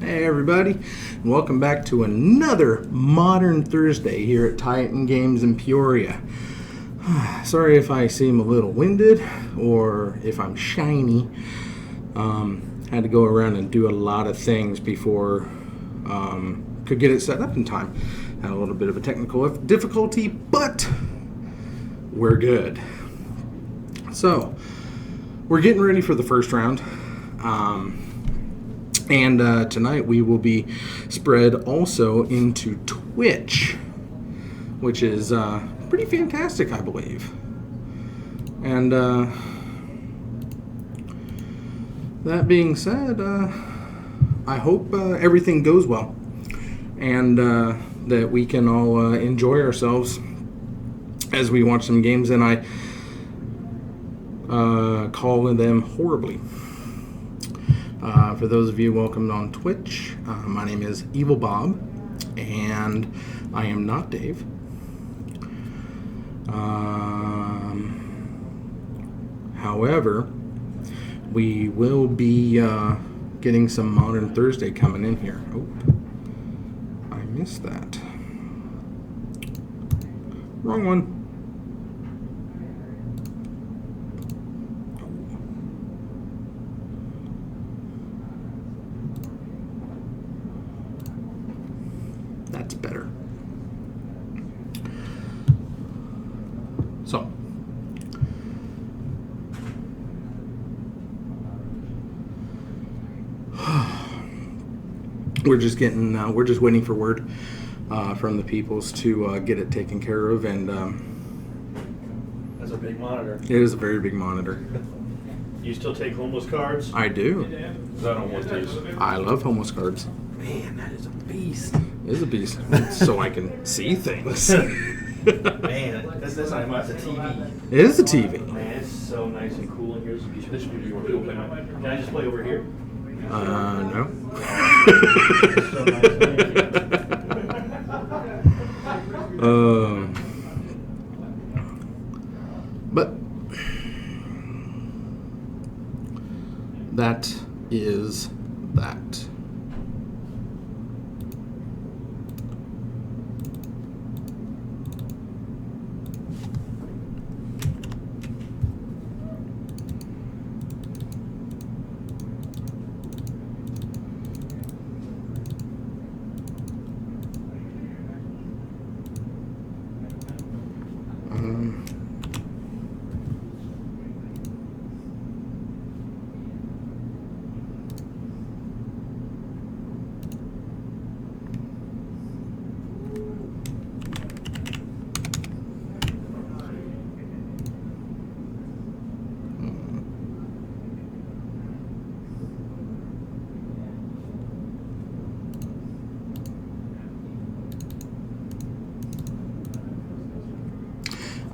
Hey everybody, and welcome back to another Modern Thursday here at Titan Games in Peoria. Sorry if I seem a little winded or if I'm shiny. Had to go around and do a lot of things before could get it set up in time. Had a little bit of a technical difficulty, but we're good. So, we're getting ready for the first round. And tonight we will be spread also into Twitch, which is pretty fantastic, I believe. And that being said, I hope everything goes well and that we can all enjoy ourselves as we watch some games, and I call them horribly. For those of you welcomed on Twitch, my name is Evil Bob, and I am not Dave. However, we will be getting some Modern Thursday coming in here. Oh, I missed that. Wrong one. That's better. So, we're just waiting for word from the peoples to get it taken care of, and that's a big monitor. It is a very big monitor. You still take homeless cards? I do. I don't want these. I love homeless cards. Man, that is a beast. It is a beast, so I can see things. Man, that's not much. It's a TV. It is a TV. Man, it's so nice and cool. And here's this would be your field play. Can I just play over here? No. It's so nice. Thank you. But that is that.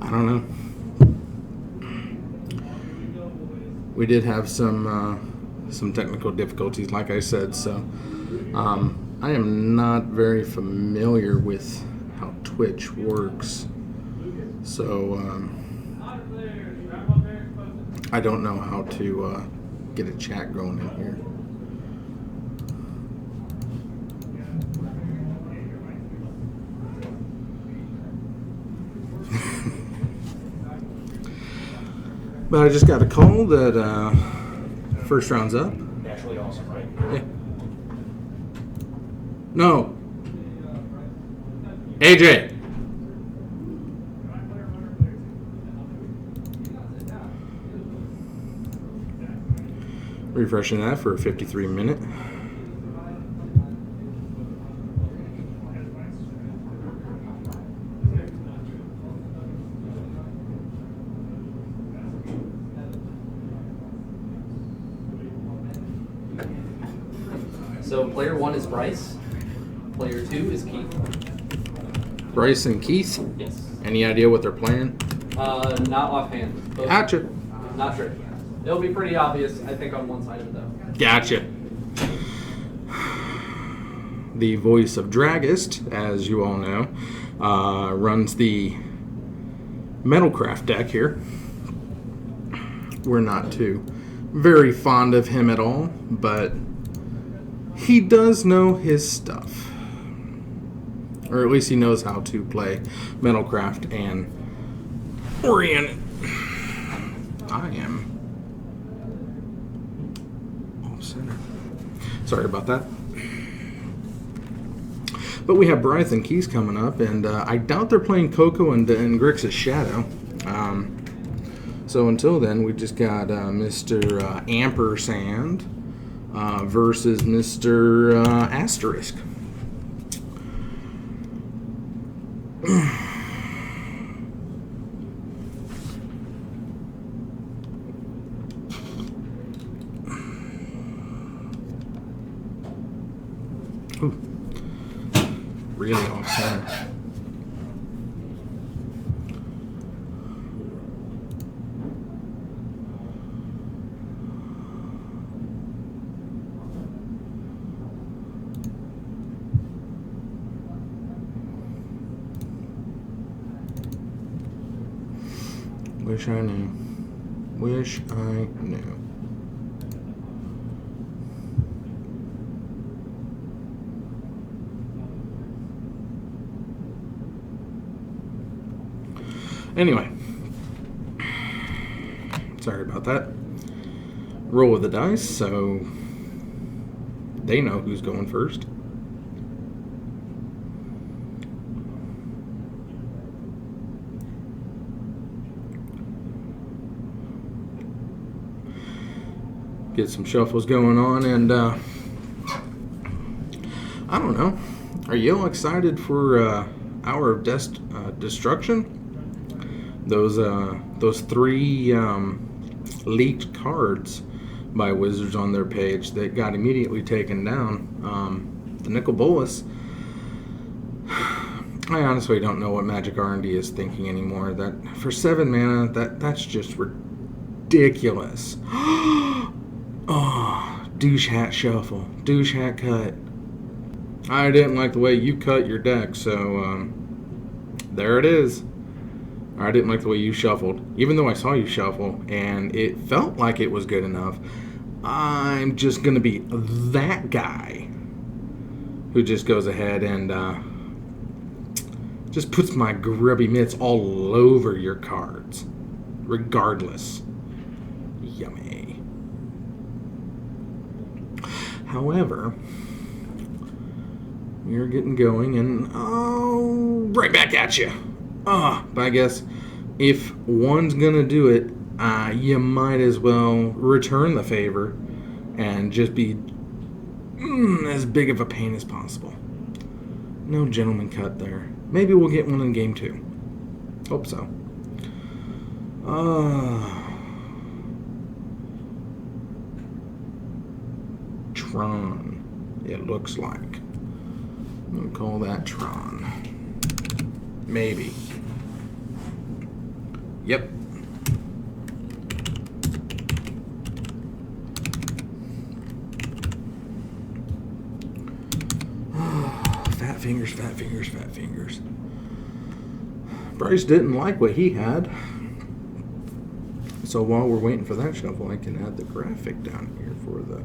I don't know. We did have some technical difficulties, like I said, so I am not very familiar with how Twitch works, so I don't know how to get a chat going in here. But I just got a call that first round's up. Naturally awesome, right? Yeah. No. AJ. Refreshing that for a 53-minute. So player 1 is Bryce. Player 2 is Keith. Bryce and Keith? Yes. Any idea what they're playing? Not offhand. Both- Gotcha. Not sure. It'll be pretty obvious, I think, on one side of it, though. Gotcha. The voice of Dragist, as you all know, runs the Metalcraft deck here. We're not too very fond of him at all, but he does know his stuff. Or at least he knows how to play Metalcraft and orient it. I am off center. Sorry about that. But we have Bryce and Keys coming up, and I doubt they're playing Coco and Grix's Shadow. So until then, we just got Mr. Ampersand versus Mr. Asterisk. Ooh. Really off center. Wish I knew. Wish I knew. Anyway, sorry about that. Roll with the dice, so they know who's going first. Get some shuffles going on, and I don't know. Are you all excited for Hour of Destruction? Those 3 leaked cards by Wizards on their page that got immediately taken down. The Nicol Bolas. I honestly don't know what Magic R&D is thinking anymore. That for 7 mana, that's just ridiculous. Oh, douche hat shuffle, douche hat cut. I didn't like the way you cut your deck, so there it is. I didn't like the way you shuffled, even though I saw you shuffle, and it felt like it was good enough. I'm just going to be that guy who just goes ahead and just puts my grubby mitts all over your cards, regardless. Yummy. However, you're getting going, and right back at you. But I guess if one's gonna do it, you might as well return the favor and just be as big of a pain as possible. No gentleman cut there. Maybe we'll get one in game 2. Hope so. Tron, it looks like. I'm gonna call that Tron. Maybe. Yep. Fat fingers, fat fingers, fat fingers. Bryce didn't like what he had. So while we're waiting for that shuffle, I can add the graphic down here for the...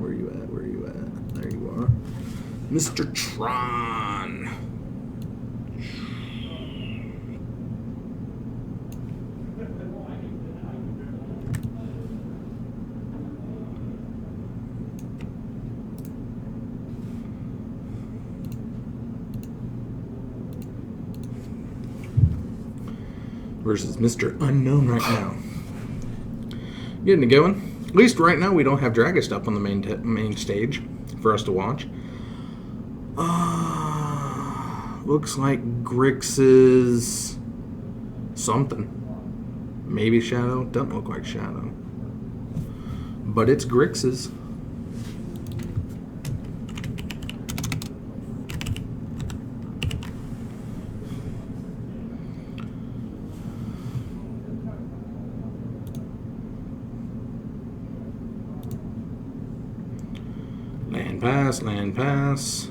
Where you at? Where you at? There you are. Mr. Tron. Versus Mr. Unknown right now. Getting it going. At least right now we don't have Dragist up on the main stage for us to watch. Looks like Grix's something. Maybe Shadow. Doesn't look like Shadow. But it's Grix's. Land pass.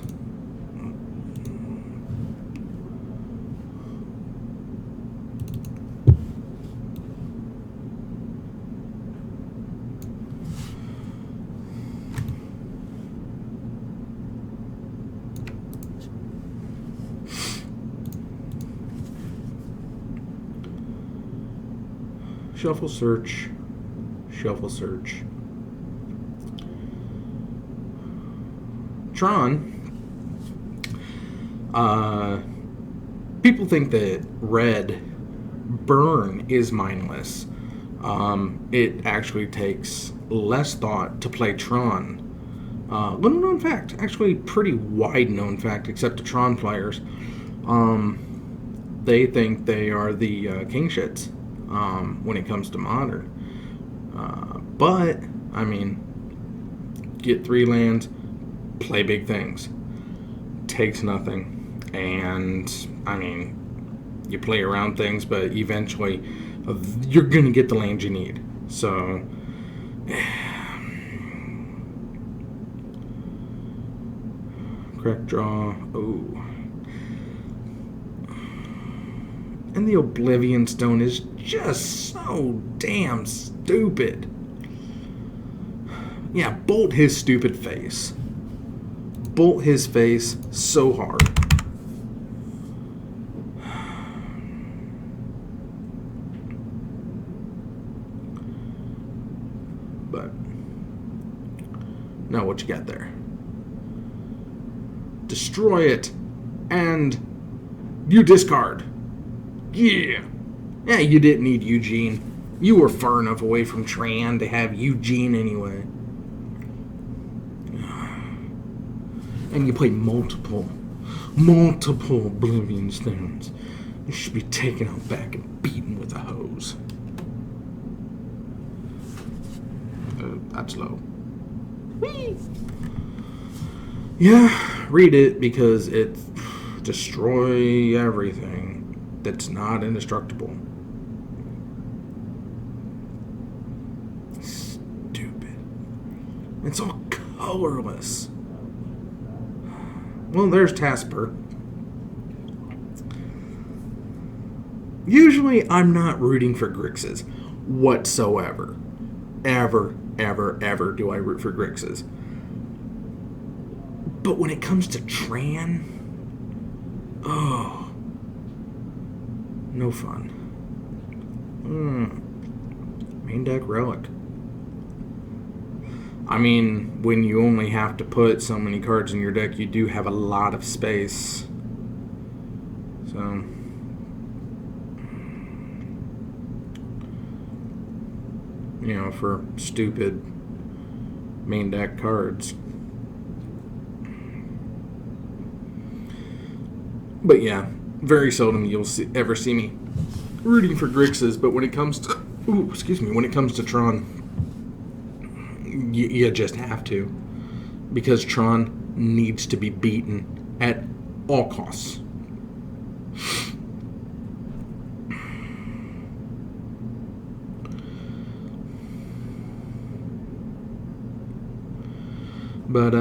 Shuffle search. Shuffle search. Tron. People think that red burn is mindless. It actually takes less thought to play Tron. Little known fact, actually pretty wide known fact, except to Tron players. They think they are the king shits when it comes to modern. But, I mean, get 3 lands, play big things. Takes nothing. And, I mean, you play around things, but eventually you're going to get the land you need. So, correct draw. Oh. And the Oblivion Stone is just so damn stupid. Yeah, bolt his stupid face. Bolt his face so hard. But now what you got there? Destroy it, and you discard. Yeah. Yeah, you didn't need Eugene. You were far enough away from Tran to have Eugene anyway. And you play multiple Oblivion Stones. You should be taken out back and beaten with a hose. That's low. Whee! Yeah, read it because it destroy everything that's not indestructible. Stupid. It's all colorless. Well, there's Tasper. Usually, I'm not rooting for Grixis whatsoever. Ever do I root for Grixis. But when it comes to Tran, oh, no fun. Main deck Relic. I mean, when you only have to put so many cards in your deck, you do have a lot of space. So, you know, for stupid main deck cards. But yeah, very seldom you'll ever see me rooting for Grixis. But when it comes to, when it comes to Tron, you just have to, because Tron needs to be beaten at all costs. But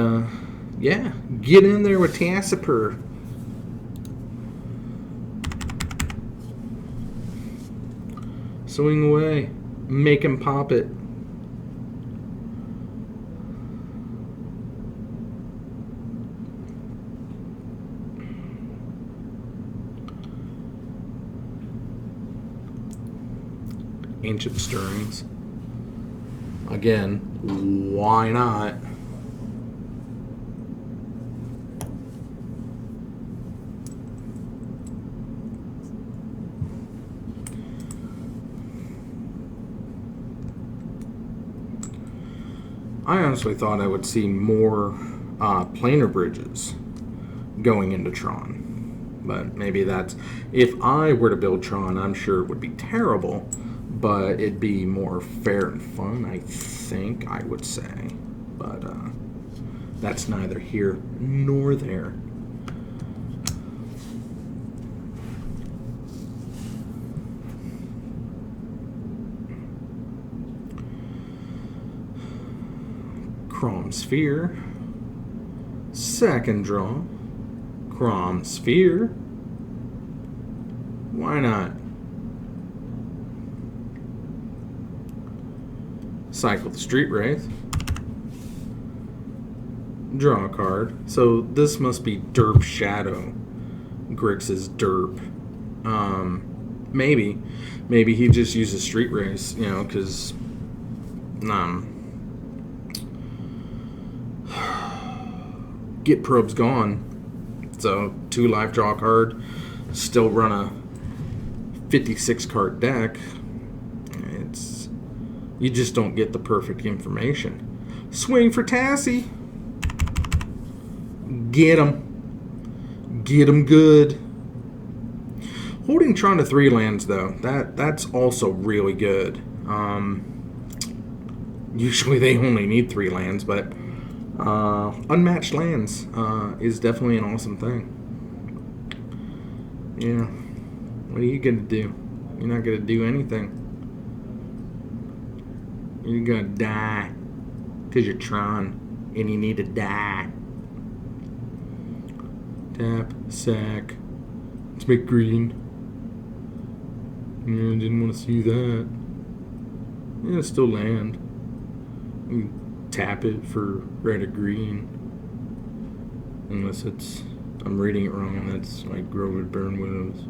yeah, get in there with Tasper. Swing away, make him pop it. Ancient Stirrings. Again, why not? I honestly thought I would see more planar bridges going into Tron. But maybe that's... If I were to build Tron, I'm sure it would be terrible. But it'd be more fair and fun, I think, I would say. But that's neither here nor there. Chrome Sphere. Second draw. Chrome Sphere. Why not? Cycle the Street Wraith. Draw a card. So this must be Derp Shadow. Grixis Derp. Maybe he just uses street race, you know, because Get Probe's gone. So 2 life draw card, still run a 56 card deck. You just don't get the perfect information. Swing for Tassie. Get him. Get him good. Holding Tron to 3 lands, though, that's also really good. Usually they only need 3 lands, but unmatched lands is definitely an awesome thing. Yeah. What are you going to do? You're not going to do anything. You're going to die. Because you're Tron. And you need to die. Tap, sack. Let's make green. Yeah, didn't want to see that. Yeah, it's still land. You can tap it for red or green. Unless it's... I'm reading it wrong. That's like Grow with Burn Widows.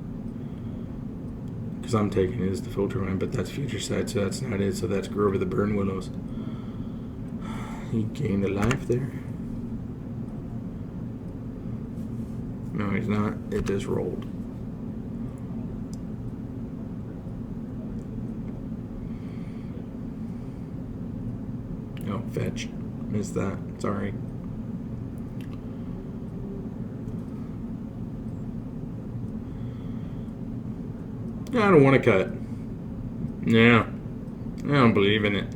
Because I'm taking it as the filter line, but that's Future Sight, so that's not it. So that's Grow with the Burn Widows. He gained a life there. No, he's not. It just rolled. Oh, fetch. Missed that. Sorry. I don't want to cut. Yeah. I don't believe in it.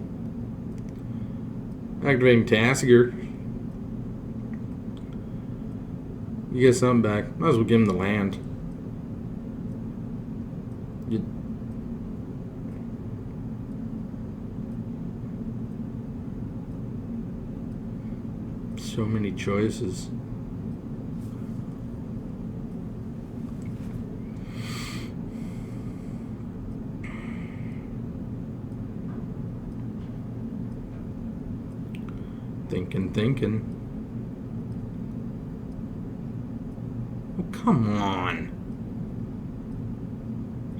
Activating Tassiger. You get something back. Might as well give him the land. So many choices. Thinking. Oh, come on.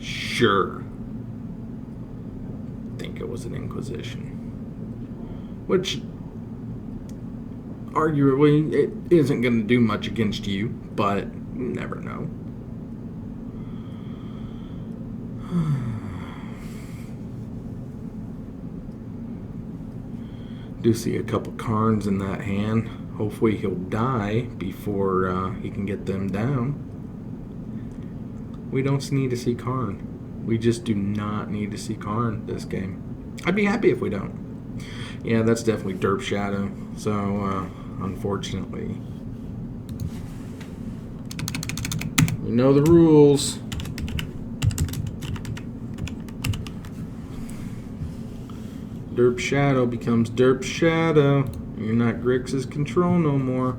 Sure. Think it was an Inquisition. Which, arguably, it isn't going to do much against you, but you never know. Do see a couple Karns in that hand. Hopefully he'll die before he can get them down. We don't need to see Karn. We just do not need to see Karn this game. I'd be happy if we don't. Yeah, that's definitely Derp Shadow. So, unfortunately. You know the rules. Derp Shadow becomes Derp Shadow. You're not Grix's control no more.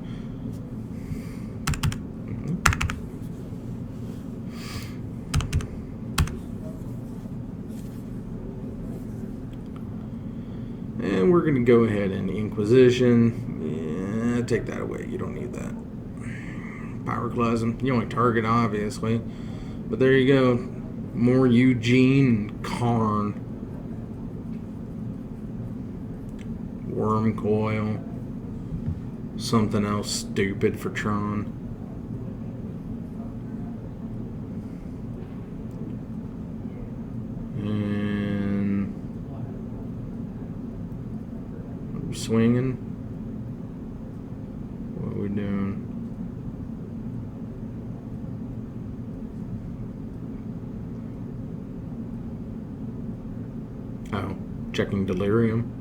And we're going to go ahead and Inquisition. Yeah, take that away. You don't need that. Pyroclasm. You only target, obviously. But there you go. More Eugene and Karn. Worm Coil. Something else stupid for Tron. And are we swinging? What are we doing? Oh, checking Delirium.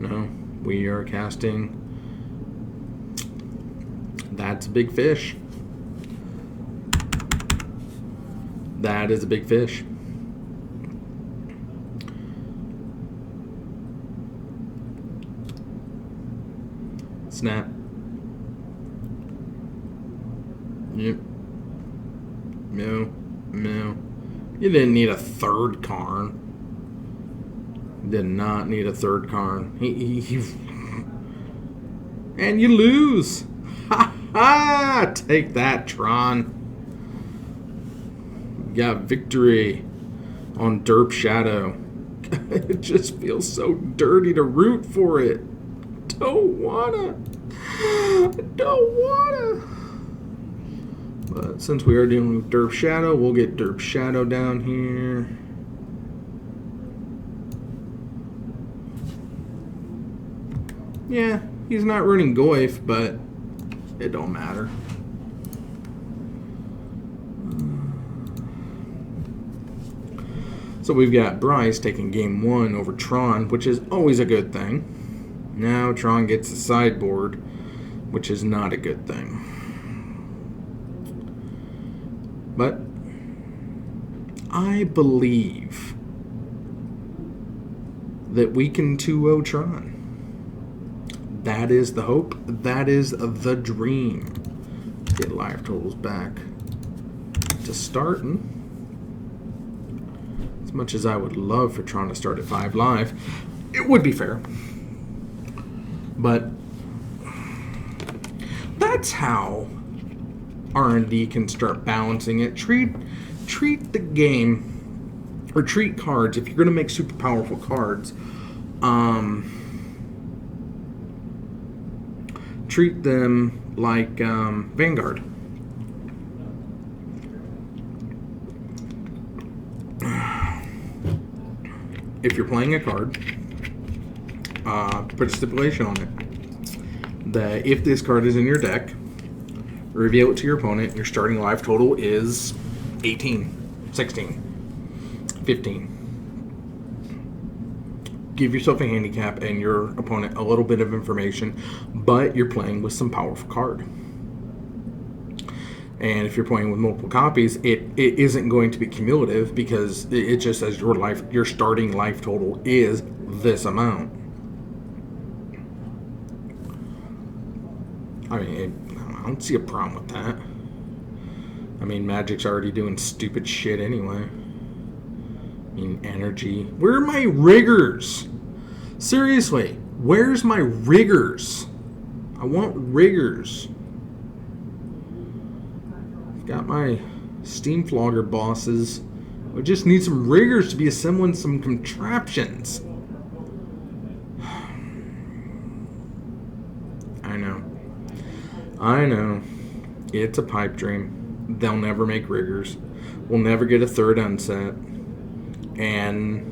No, we are casting. That's a big fish. That is a big fish. Snap. Yep. No. You didn't need a third Karn. Did not need a third Karn. He and you lose. Ha ha! Take that, Tron. Yeah, victory on Derp Shadow. It just feels so dirty to root for it. Don't wanna. But since we are dealing with Derp Shadow, we'll get Derp Shadow down here. Yeah, he's not running Goif, but it don't matter. So we've got Bryce taking game 1 over Tron, which is always a good thing. Now Tron gets the sideboard, which is not a good thing. But I believe that we can 2-0 Tron. That is the hope. That is the dream. Get life totals back to starting. As much as I would love for Tron to start at 5 live, it would be fair. But that's how R&D can start balancing it. Treat the game, or treat cards, if you're going to make super powerful cards, treat them like Vanguard. If you're playing a card, put a stipulation on it that if this card is in your deck, reveal it to your opponent. Your starting life total is 18, 16, 15. Give yourself a handicap and your opponent a little bit of information, but you're playing with some powerful card. And if you're playing with multiple copies, it isn't going to be cumulative because it just says your starting life total is this amount. I mean, I don't see a problem with that. I mean, Magic's already doing stupid shit anyway. I mean, energy. Where are my riggers? Seriously, where's my riggers? I want riggers. I've got my steam flogger bosses. We just need some riggers to be assembling some contraptions. I know. It's a pipe dream. They'll never make riggers. We'll never get a third unset. And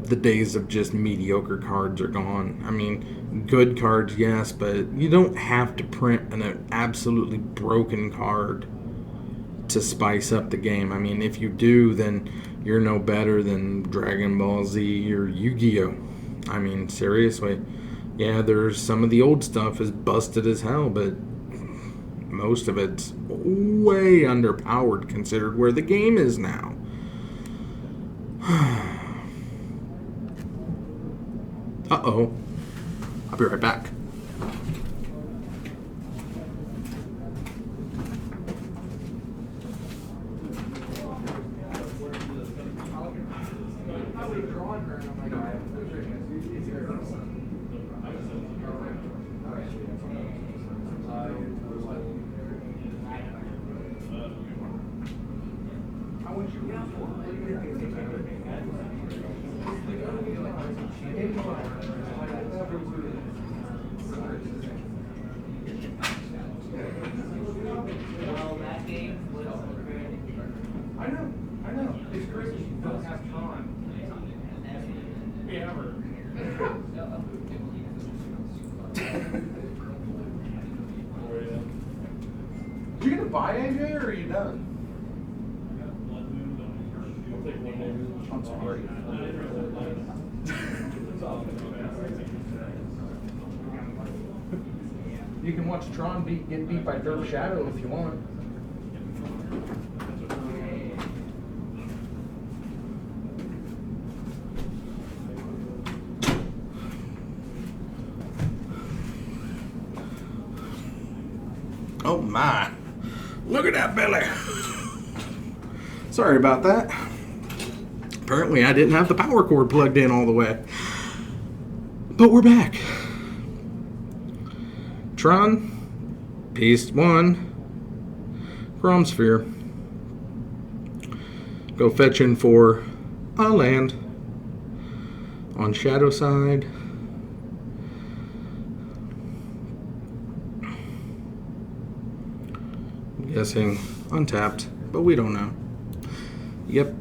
the days of just mediocre cards are gone. I mean, good cards, yes, but you don't have to print an absolutely broken card to spice up the game. I mean, if you do, then you're no better than Dragon Ball Z or Yu-Gi-Oh! I mean, seriously. Yeah, there's some of the old stuff is busted as hell, but most of it's way underpowered considered where the game is now. Uh-oh. I'll be right back. I know. It's crazy. You don't have Tron. You gonna buy AJ or are you done? I'm sorry. You can watch Tron get beat by Derp Shadow if you want. Oh my. Look at that belly. Sorry about that. Apparently I didn't have the power cord plugged in all the way. But we're back. Tron, Piece 1, Crom Sphere. Go fetching for a land. On shadow side. I'm guessing untapped, but we don't know. Yep.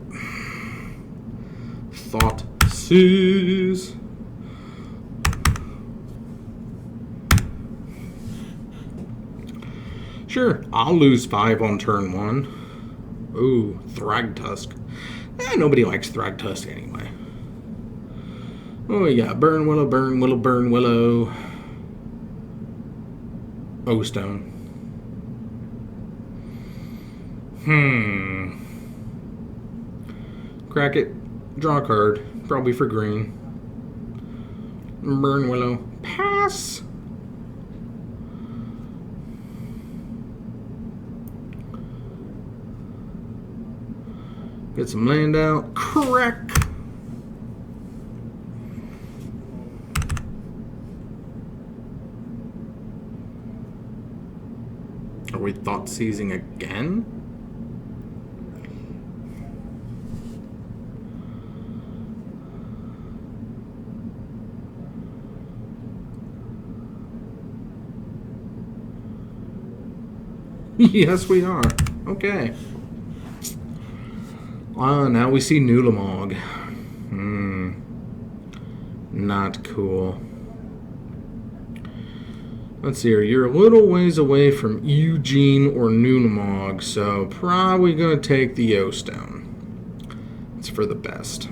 Thought sees. Sure, I'll lose 5 on turn 1. Ooh, Thragtusk. Nobody likes Thragtusk anyway. Oh, we got Burn Willow, Burn Willow, Burn Willow. O-Stone. Crack it. Draw a card. Probably for green. Burn Willow. Pass. Get some land out. Crack. Are we thought seizing again? Yes, we are. Okay. Now we see Nulamog. Not cool. Let's see here. You're a little ways away from Eugene or Nulamog, so probably going to take the O-Stone. It's for the best.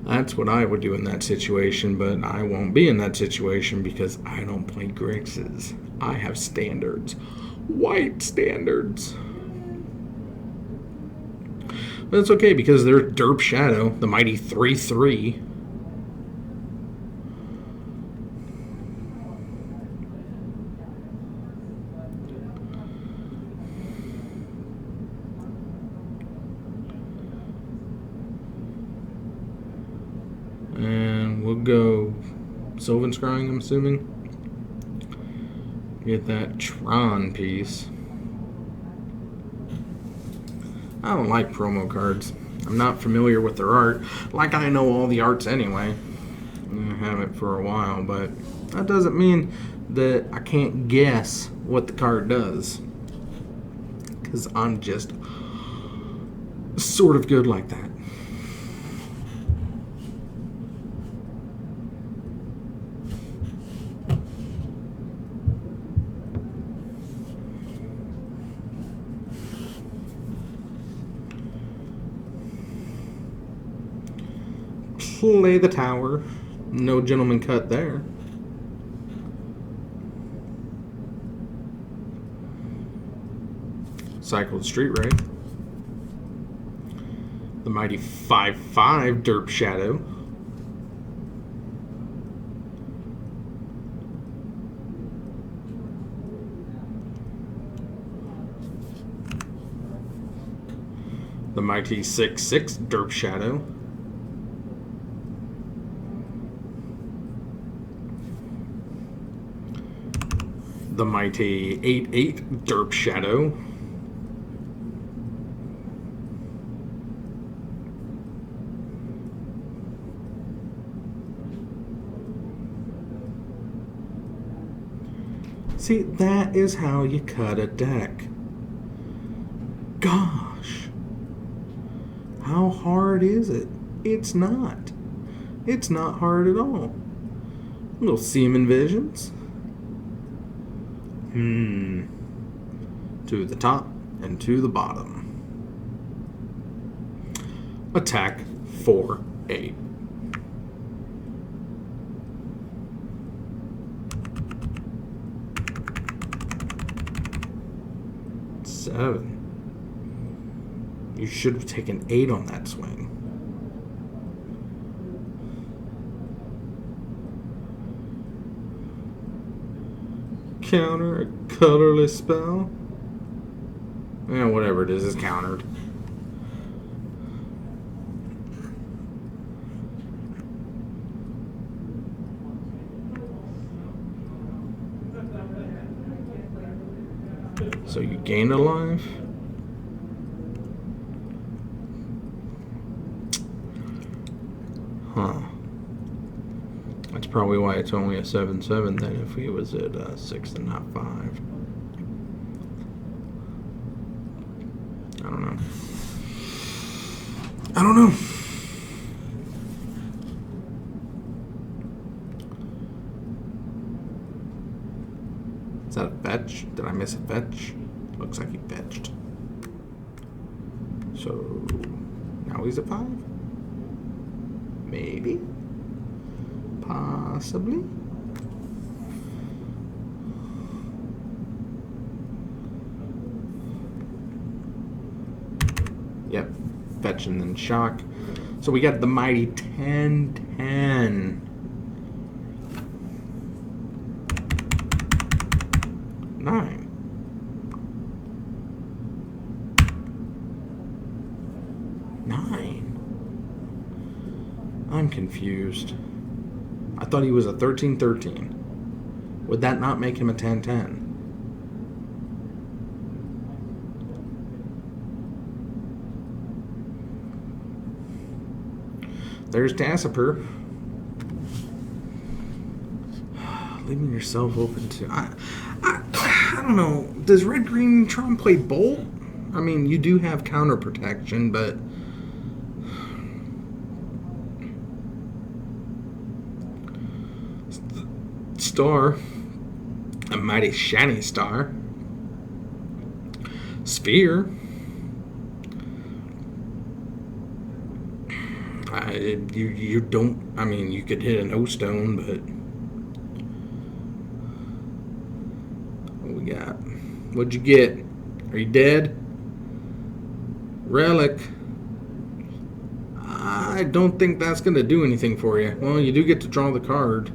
That's what I would do in that situation, but I won't be in that situation because I don't play Grixis. I have standards. White standards. But it's okay because they're Derp Shadow, the mighty 3/3. And we'll go Sylvan Scrying, I'm assuming. Get that Tron piece. I don't like promo cards. I'm not familiar with their art. Like I know all the arts anyway. I have it for a while, but that doesn't mean that I can't guess what the card does. Because I'm just sort of good like that. Play the tower. No gentleman cut there. Cycled Street Ray. The mighty 5/5 Derp Shadow. The mighty 6/6 Derp Shadow. The mighty 8/8 Derp Shadow. See, that is how you cut a deck. Gosh. How hard is it? It's not. It's not hard at all. Little Seaman Visions. To the top and to the bottom. Attack 4/8. Seven. You should have taken 8 on that swing. Counter a colorless spell. Whatever it is countered. So you gained a life? Huh. That's probably why it's only a 7-7 then if he was at 6 and not 5. I don't know. I don't know. Is that a fetch? Did I miss a fetch? Looks like he fetched. So now he's at 5? Maybe. Possibly. Yep. Fetch and then shock. So we got the mighty 10-10. 9. I'm confused. I thought he was a 13-13. Would that not make him a 10-10? There's Tassiper. Leaving yourself open to... I don't know. Does Red Green Tron play Bolt? I mean, you do have counter protection, but... Star. A mighty shiny star. Sphere. You don't... I mean, you could hit an O-Stone, but... What we got? What'd you get? Are you dead? Relic. I don't think that's going to do anything for you. Well, you do get to draw the card.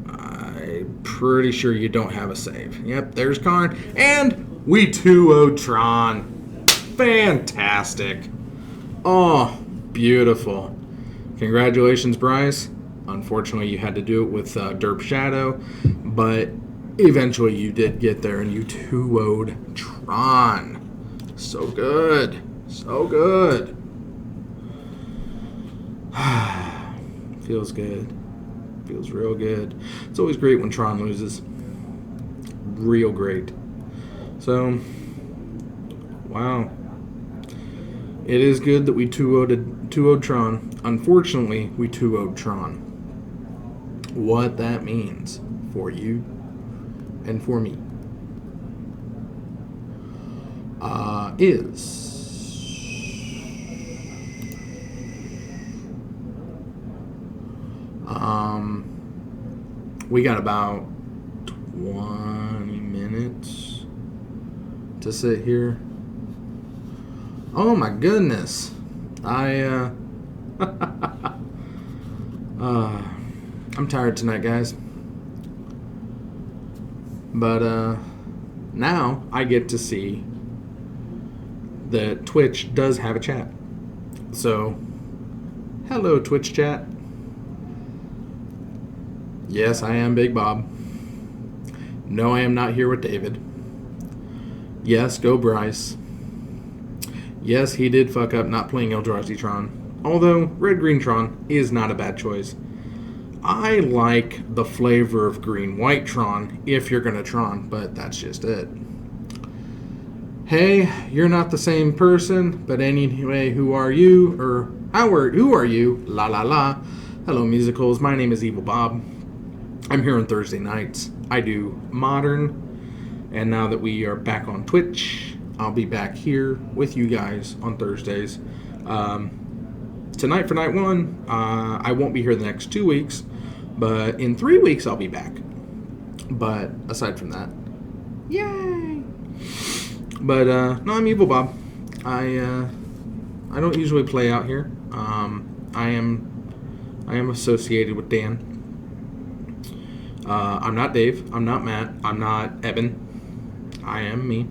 I'm pretty sure you don't have a save. Yep, there's Karn. And we 2-0 Tron. Fantastic. Oh, beautiful. Congratulations, Bryce. Unfortunately, you had to do it with Derp Shadow, but eventually you did get there and you 2-0'd Tron. So good. So good. Feels good. Feels real good. It's always great when Tron loses. Real great. So, wow. It is good that we 2-0'd Tron. Unfortunately, we 2-0'd Tron. What that means for you and for me is we got about 20 minutes to sit here. Oh my goodness. I'm tired tonight, guys. But now I get to see that Twitch does have a chat. So, hello Twitch chat. Yes, I am Big Bob. No, I am not here with David. Yes, go Bryce. Yes, he did fuck up not playing Eldrazi Tron. Although, Red Green Tron is not a bad choice. I like the flavor of Green White Tron if you're gonna Tron, but that's just it. Hey, you're not the same person, but anyway, who are you? Or who are you? La la la. Hello, musicals. My name is Evil Bob. I'm here on Thursday nights. I do Modern, and now that we are back on Twitch, I'll be back here with you guys on Thursdays. Tonight for night one, I won't be here the next 2 weeks, but in 3 weeks I'll be back. But aside from that, yay! But no, I'm Evil Bob. I don't usually play out here. I am associated with Dan. I'm not Dave. I'm not Matt. I'm not Evan. I am me.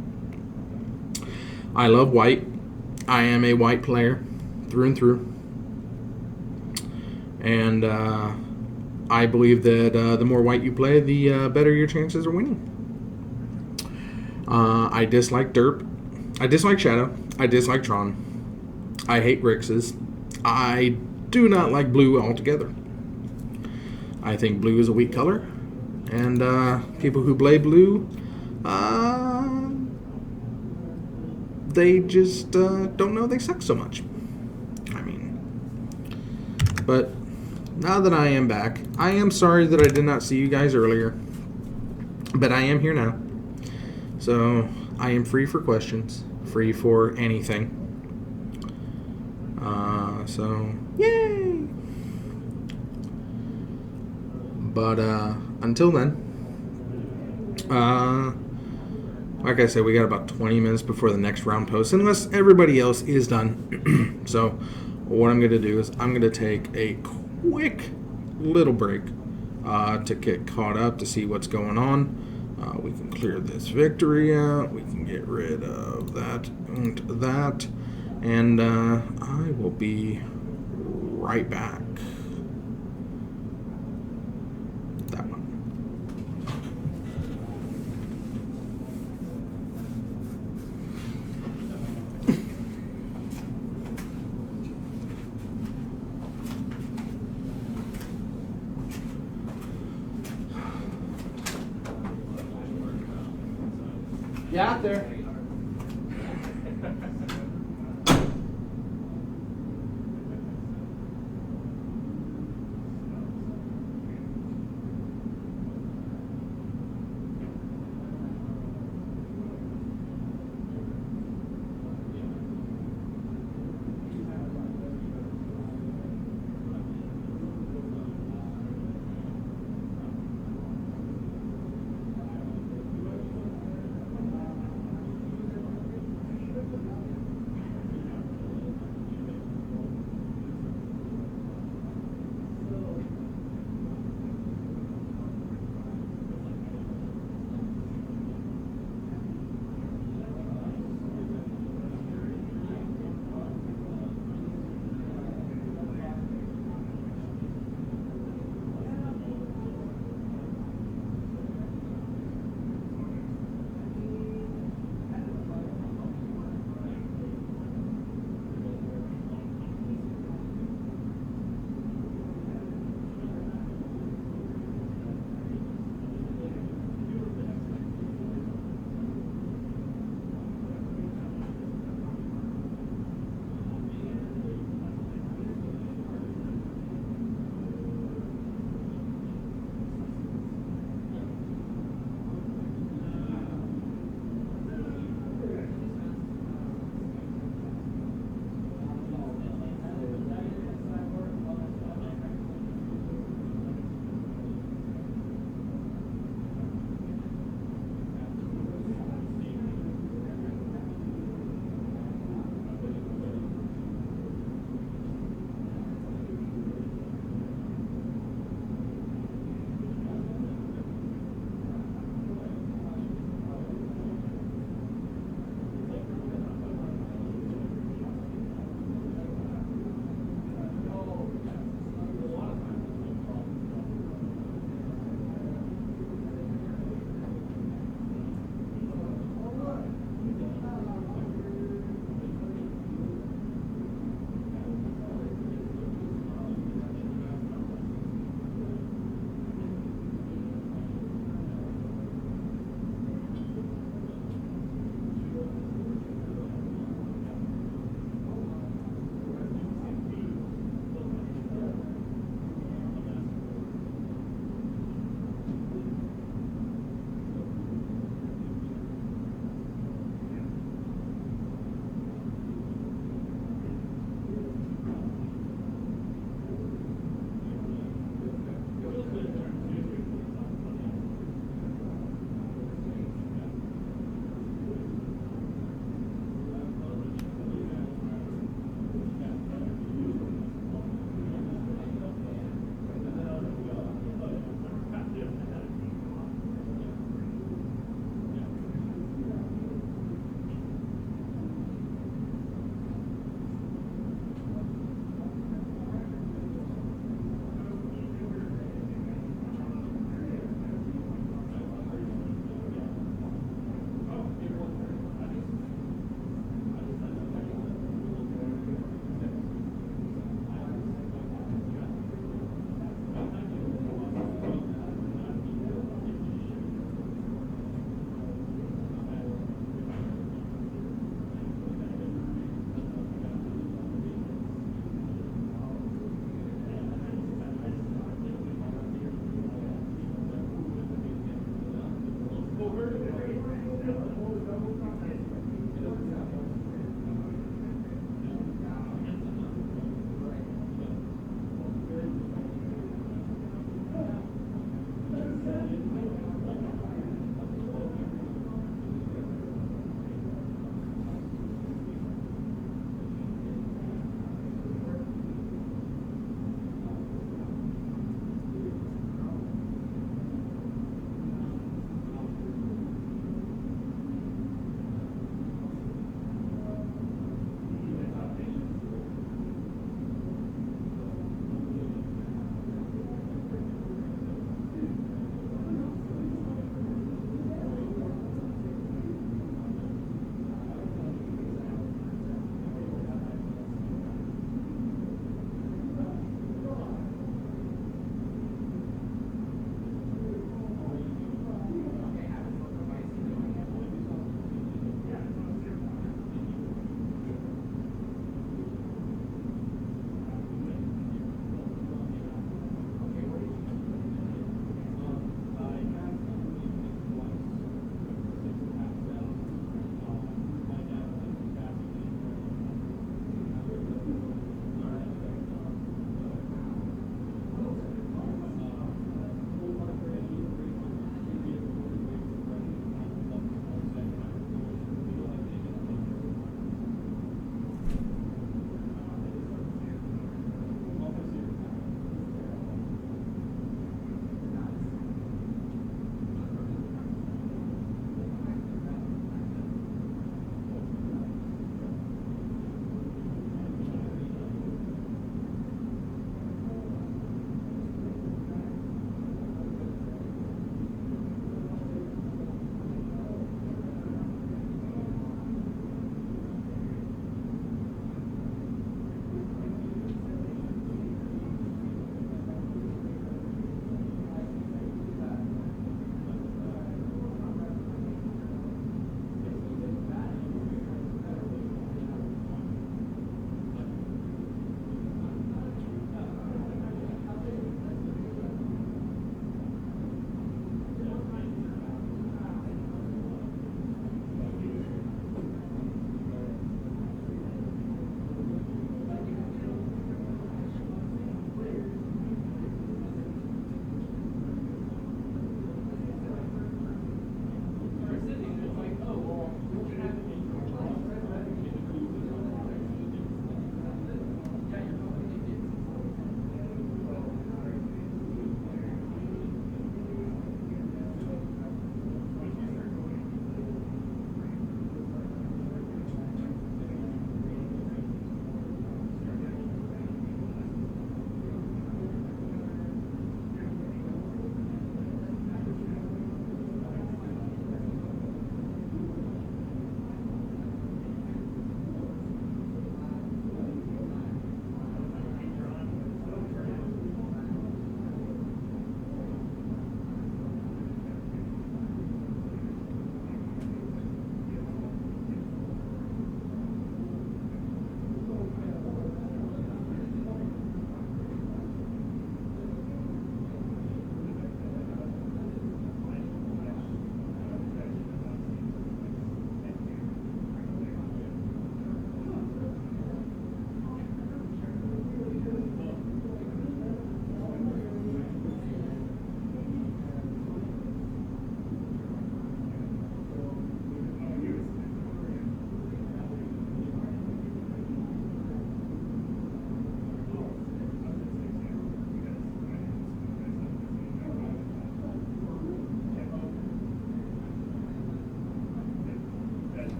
I love white. I am a white player through and through. And I believe that the more white you play, the better your chances of winning. I dislike Derp. I dislike Shadow. I dislike Tron. I hate Grixis. I do not like blue altogether. I think blue is a weak color. And people who play blue, they just don't know they suck so much. I mean, but now that I am back, I am sorry that I did not see you guys earlier. But I am here now. So I am free for questions, free for anything. So yay! But until then, like I said, we got about 20 minutes before the next round post, unless everybody else is done. So what I'm going to do is I'm going to take a quick little break to get caught up to see what's going on. We can clear this victory out. We can get rid of that and that. And I will be right back. That one. You out there?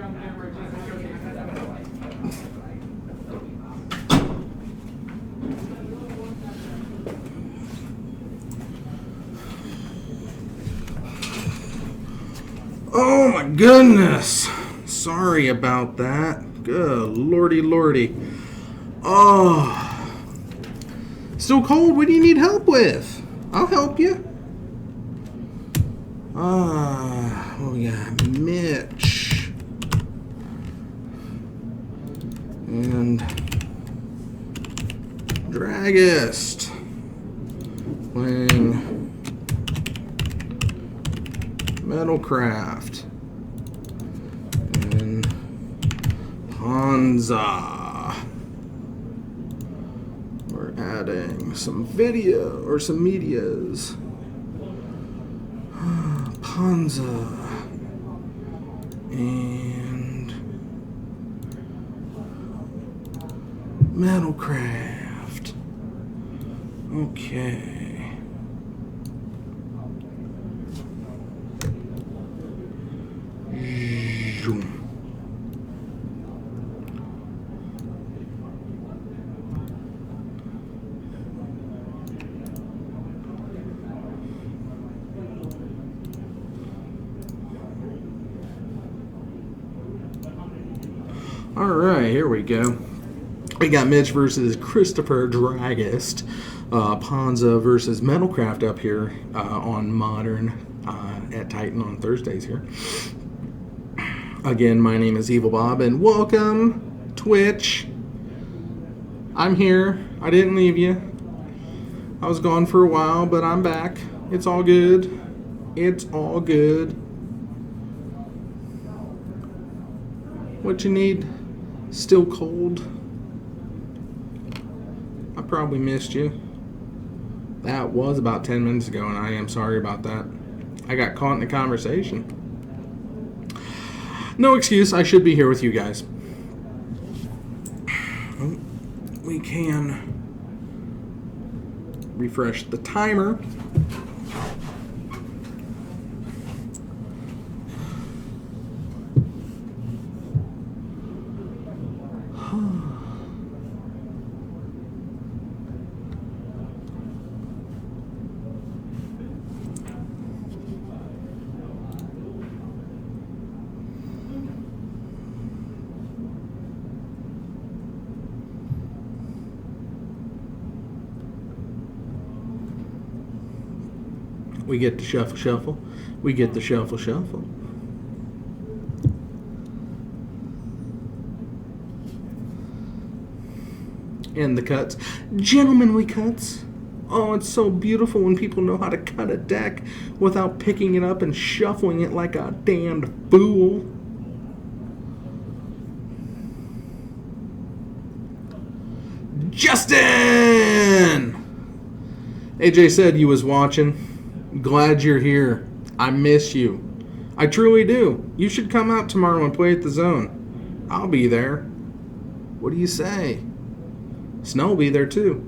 Oh my goodness. Sorry about that. Good lordy lordy. Oh. Still cold? What do you need help with? I'll help you. Oh yeah, Mitch. And Dragist. Playing Metalcraft. And Hansa. We're adding some video or some medias. Panza. And Metalcraft. Okay. All right, here we go. We got Mitch versus Christopher Dragist. Panza versus Metalcraft up here on Modern at Titan on Thursdays here. Again, my name is Evil Bob, and welcome, Twitch. I'm here. I didn't leave you. I was gone for a while, but I'm back. It's all good. It's all good. What you need? Still cold? I probably missed you. That was about 10 minutes ago, and I am sorry about that. I got caught in the conversation. No excuse, I should be here with you guys. We can refresh the timer. We get the shuffle, shuffle. We get the shuffle, shuffle. And the cuts. Gentlemanly cuts. Oh, it's so beautiful when people know how to cut a deck without picking it up and shuffling it like a damned fool. Justin! AJ said you was watching. Glad you're here. I miss you. I truly do. You should come out tomorrow and play at the Zone. I'll be there. What do you say? Snow will be there too.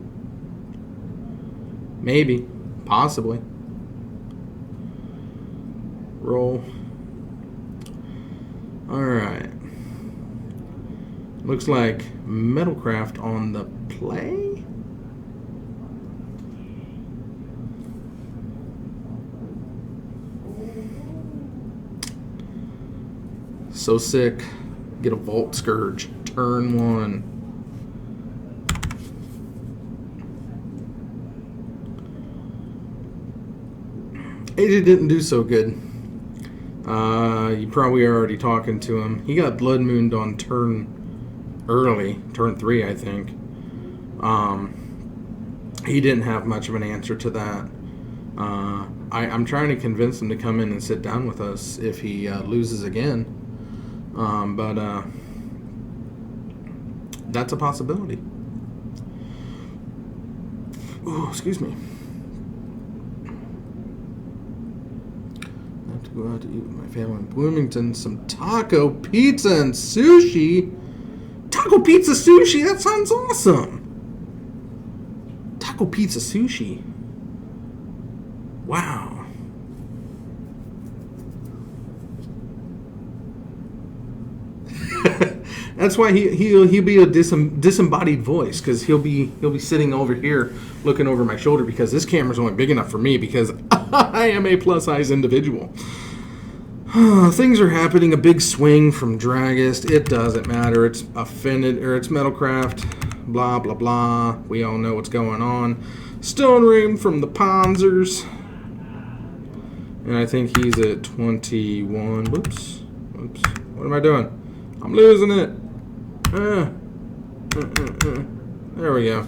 Maybe. Possibly. Roll. Alright. Looks like Metalcraft on the play? So sick. Get a Vault Scourge. Turn 1. AJ didn't do so good. You probably are already talking to him. He got Blood Mooned on turn 3, I think. He didn't have much of an answer to that. I'm trying to convince him to come in and sit down with us if he loses again. But that's a possibility. Oh, excuse me. I have to go out to eat with my family in Bloomington. Some taco pizza and sushi. Taco pizza sushi? That sounds awesome. Taco pizza sushi. Wow. That's why he'll be a disembodied voice, because he'll be sitting over here looking over my shoulder, because this camera's only big enough for me because I am a plus size individual. Things are happening. A big swing from Dragist. It doesn't matter. It's offended, or it's Metalcraft. Blah blah blah. We all know what's going on. Stone Ring from the Panzers. And I think he's at 21. Whoops. What am I doing? I'm losing it. There we go.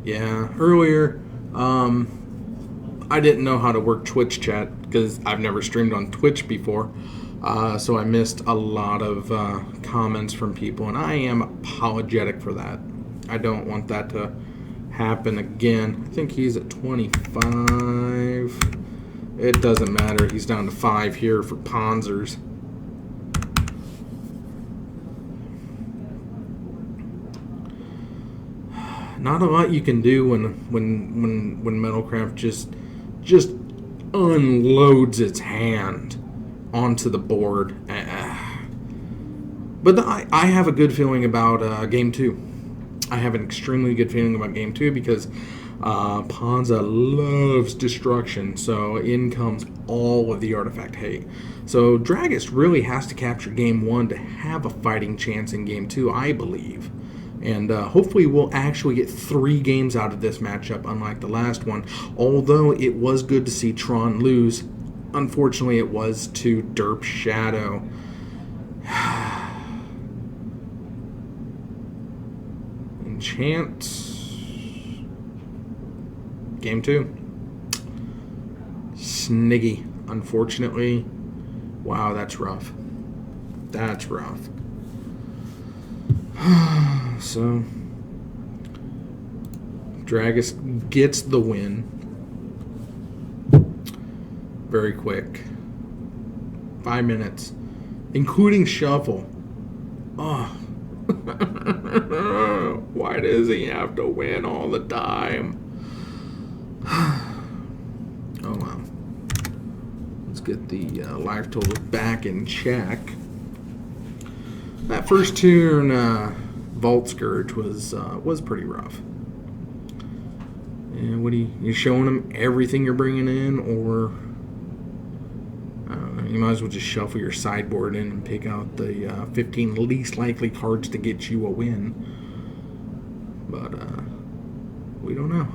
Yeah, earlier, I didn't know how to work Twitch chat because I've never streamed on Twitch before. So I missed a lot of comments from people, and I am apologetic for that. I don't want that to happen again. I think he's at 25. It doesn't matter. He's down to 5 here for Panzers. Not a lot you can do when Metalcraft just unloads its hand onto the board. But I have a good feeling about Game 2. I have an extremely good feeling about Game 2 because Panza loves destruction, so in comes all of the artifact hate. So Dragist really has to capture Game 1 to have a fighting chance in Game 2, I believe. And hopefully we'll actually get 3 games out of this matchup, unlike the last one. Although it was good to see Tron lose, unfortunately it was to Derp Shadow. Enchant. Game 2. Sniggy, unfortunately. Wow, that's rough. That's rough. So, Dragist gets the win. Very quick. 5 minutes. Including shuffle. Oh. Why does he have to win all the time? Oh well. Let's get the life total back in check. That first turn, Vault Scourge was pretty rough. And what are you showing him everything you're bringing in, or I don't know, you might as well just shuffle your sideboard in and pick out the 15 least likely cards to get you a win. But we don't know.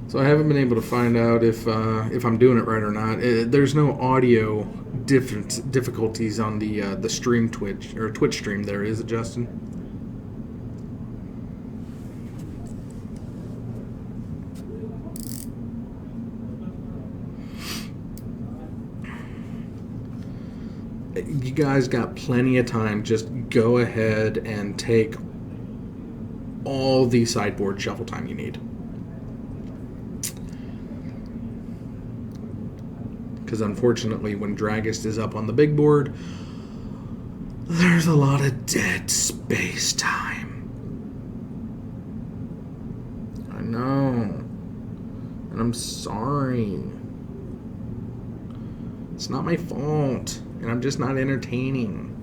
So I haven't been able to find out if I'm doing it right or not. There's no audio difficulties on the stream Twitch or Twitch stream. There is it, Justin? You guys got plenty of time. Just go ahead and take all the sideboard shuffle time you need. Because unfortunately, when Dragist is up on the big board, there's a lot of dead space time. I know. And I'm sorry. It's not my fault. And I'm just not entertaining.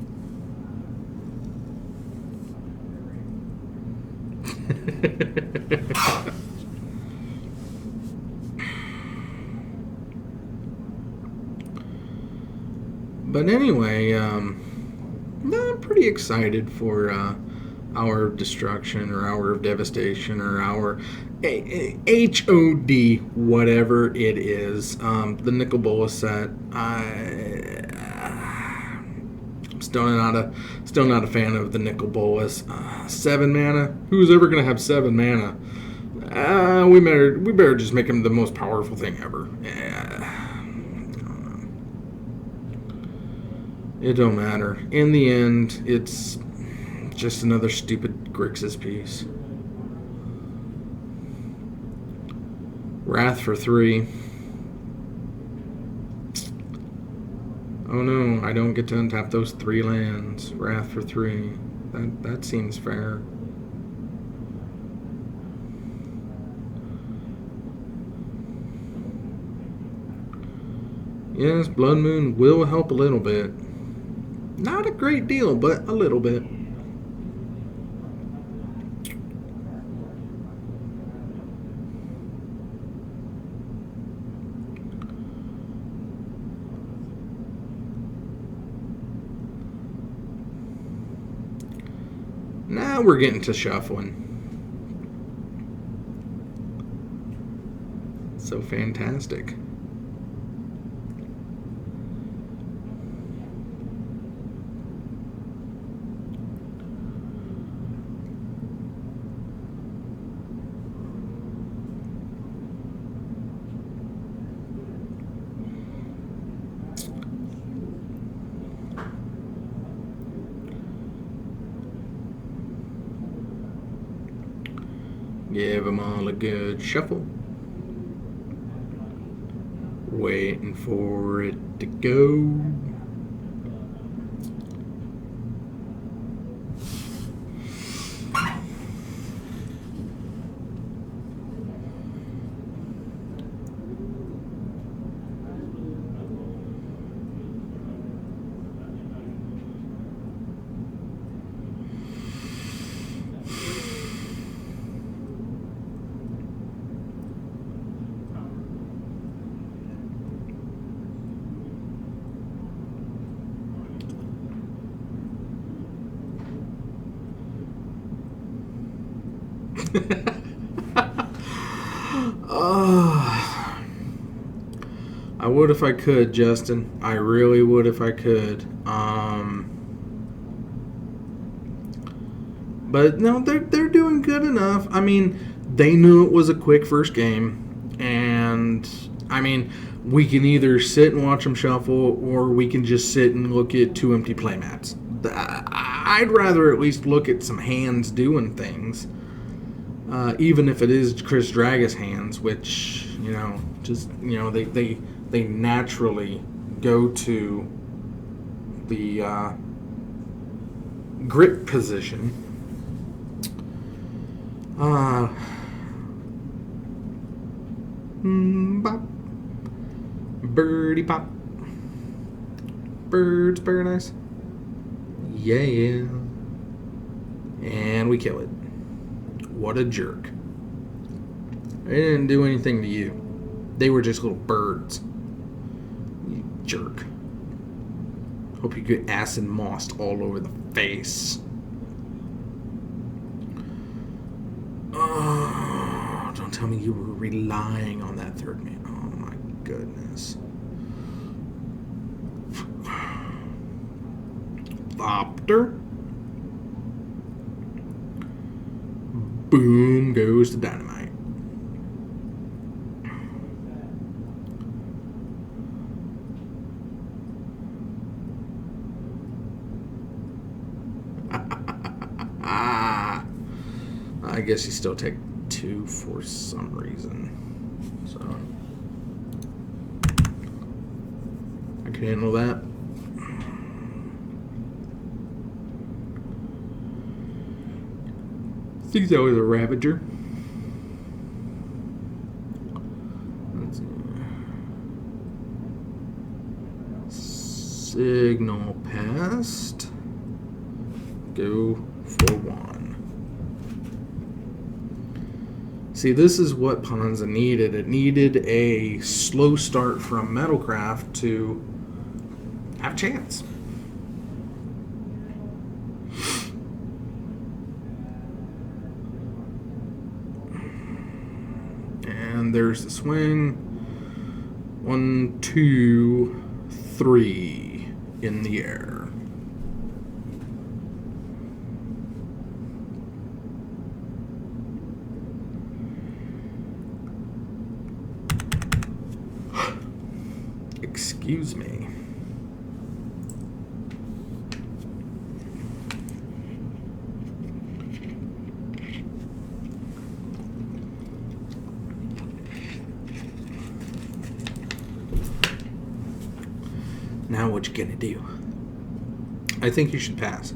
But anyway, I'm pretty excited for Hour of Destruction or Hour of Devastation or Hour HOD, whatever it is. The Nicol Bolas set. I'm still not a fan of the Nicol Bolas. 7 mana. Who's ever gonna have 7 mana? We better just make him the most powerful thing ever. It don't matter. In the end, it's just another stupid Grixis piece. Wrath for 3. Oh no, I don't get to untap those 3 lands. Wrath for 3. That seems fair. Yes, Blood Moon will help a little bit. Not a great deal, but a little bit. Now we're getting to shuffling. So fantastic. Give them all a good shuffle. Waiting for it to go. I would if I could, Justin. I really would if I could. But no, they're doing good enough. I mean, they knew it was a quick first game, and I mean, we can either sit and watch them shuffle, or we can just sit and look at 2 empty playmats. I'd rather at least look at some hands doing things, even if it is Chris Dragus hands, which they naturally go to the grip position. Bop. Birdie pop. Bird's paradise. Yeah. And we kill it. What a jerk. They didn't do anything to you. They were just little birds. You jerk. Hope you get acid mossed all over the face. Oh, don't tell me you were relying on that third man. Oh my goodness. Thopter. Boom goes the dynamite. I guess you still take 2 for some reason. So I can handle that. I think that was a Ravager. Let's see. Signal passed. Go for 1. See, this is what Ponza needed. It needed a slow start from Metalcraft to have a chance. And there's the swing. 1, 2, 3 in the air. Excuse me. Now what you gonna do? I think you should pass.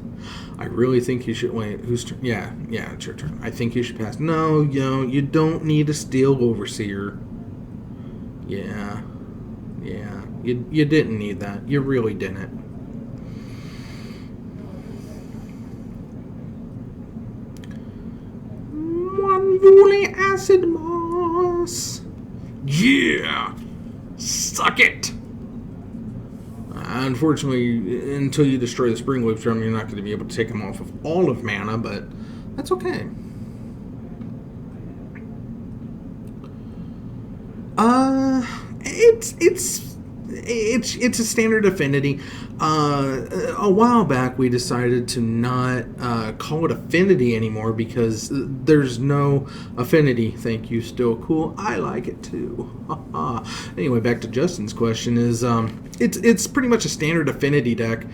I really think you should. Wait, whose turn? Yeah, it's your turn. I think you should pass. No, you don't need a steel overseer. Yeah. You didn't need that. You really didn't. One woolly acid moss. Yeah. Suck it. Unfortunately, until you destroy the Spring Loop Drum, you're not going to be able to take them off of all of mana, but that's okay. It's a standard affinity. A while back, we decided to not call it affinity anymore because there's no affinity. Thank you, still cool. I like it too. Anyway, back to Justin's question: it's pretty much a standard affinity deck.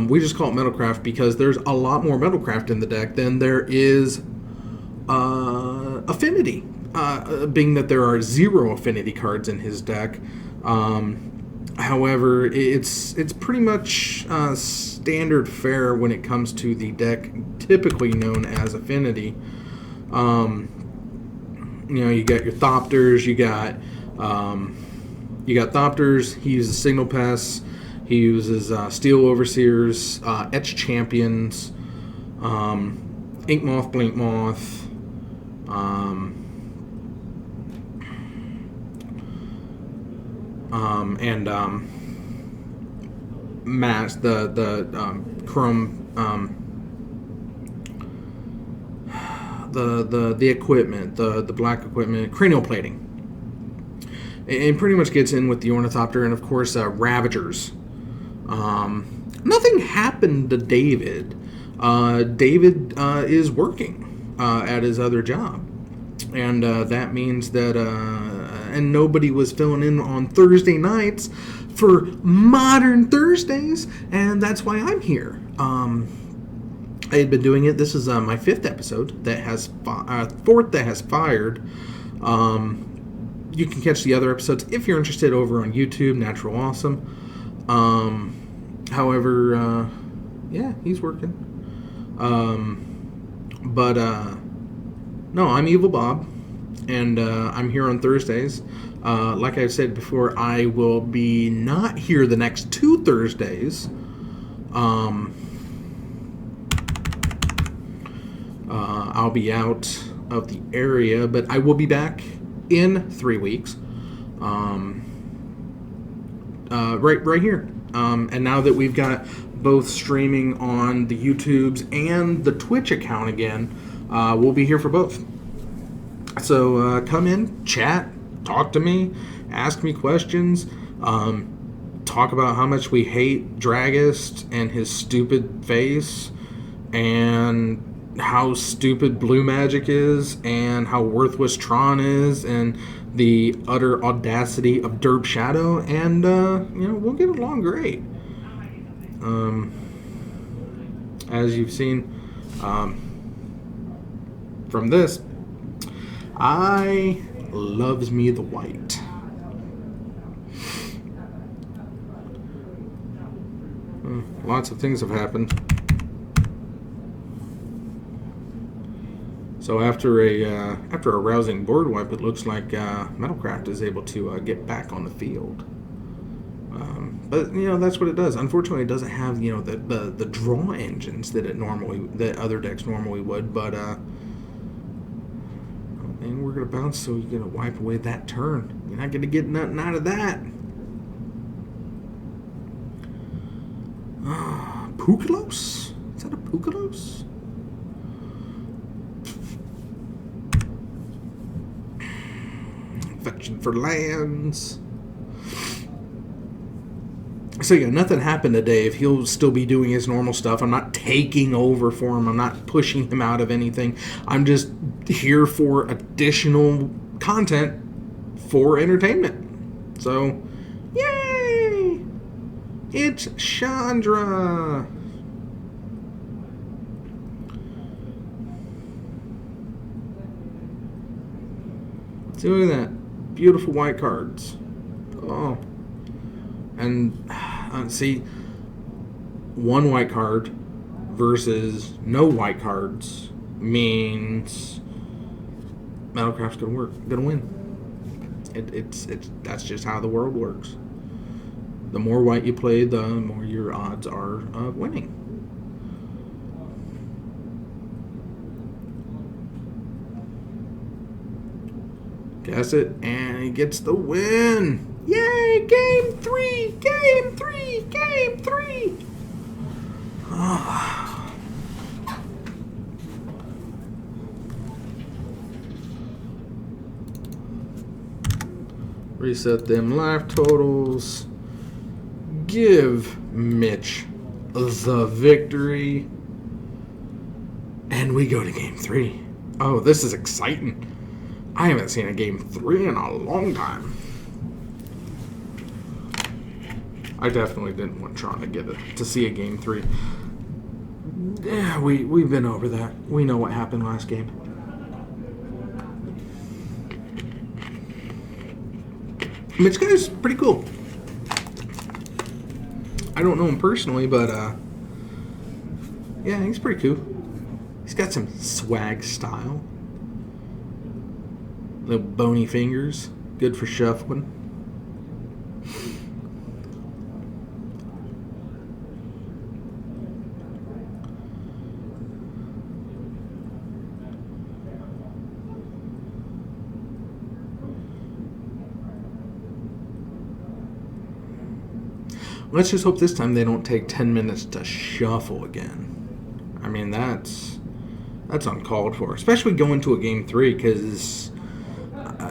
We just call it Metalcraft because there's a lot more Metalcraft in the deck than there is affinity. Being that there are 0 affinity cards in his deck. However, it's pretty much standard fare when it comes to the deck typically known as affinity. You got your Thopters, you got Thopters. He uses Signal Pests. He uses Steel Overseers, Etch Champions, Ink Moth, Blink Moth, and mass the chrome the equipment, the black equipment, cranial plating. It pretty much gets in with the Ornithopter and of course Ravagers. Nothing happened to David. David is working at his other job, and that means that and nobody was filling in on Thursday nights for Modern Thursdays, and that's why I'm here. I had been doing it. This is my 5th episode that has 4th that has fired. You can catch the other episodes if you're interested over on YouTube, Natural Awesome. However, yeah, he's working. But no, I'm Evil Bob, and I'm here on Thursdays. Like I've said before, I will be not here the next 2 Thursdays. I'll be out of the area, but I will be back in 3 weeks. Right here. And now that we've got both streaming on the YouTubes and the Twitch account again, we'll be here for both. So come in, chat, talk to me, ask me questions, talk about how much we hate Dragist and his stupid face, and how stupid Blue Magic is, and how worthless Tron is, and the utter audacity of Derp Shadow, and we'll get along great. As you've seen from this, I loves me the white. Lots of things have happened. So after a rousing board wipe, it looks like Metalcraft is able to get back on the field. But that's what it does. Unfortunately, it doesn't have the draw engines that other decks normally would. But and we're gonna bounce, so you're gonna wipe away that turn. You're not gonna get nothing out of that. Pukalos? Is that a Pukalos? Fetching for lands. So yeah, nothing happened to Dave. He'll still be doing his normal stuff. I'm not taking over for him. I'm not pushing him out of anything. I'm just here for additional content for entertainment. So, yay! It's Chandra. See, look at that. Beautiful white cards. Oh. And See, one white card versus no white cards means Metalcraft's gonna win. It's that's just how the world works. The more white you play, the more your odds are of winning. Guess it, and he gets the win. Yay! Game 3! Game 3! Game 3! Oh. Reset them life totals. Give Mitch the victory. And we go to game 3. Oh, this is exciting. I haven't seen a game 3 in a long time. I definitely didn't want Tron to get it to see a game 3. Yeah, we've been over that. We know what happened last game. Mitch guy's pretty cool. I don't know him personally, but yeah, he's pretty cool. He's got some swag style. Little bony fingers, good for shuffling. Let's just hope this time they don't take 10 minutes to shuffle again. I mean, that's uncalled for, especially going to a game 3, because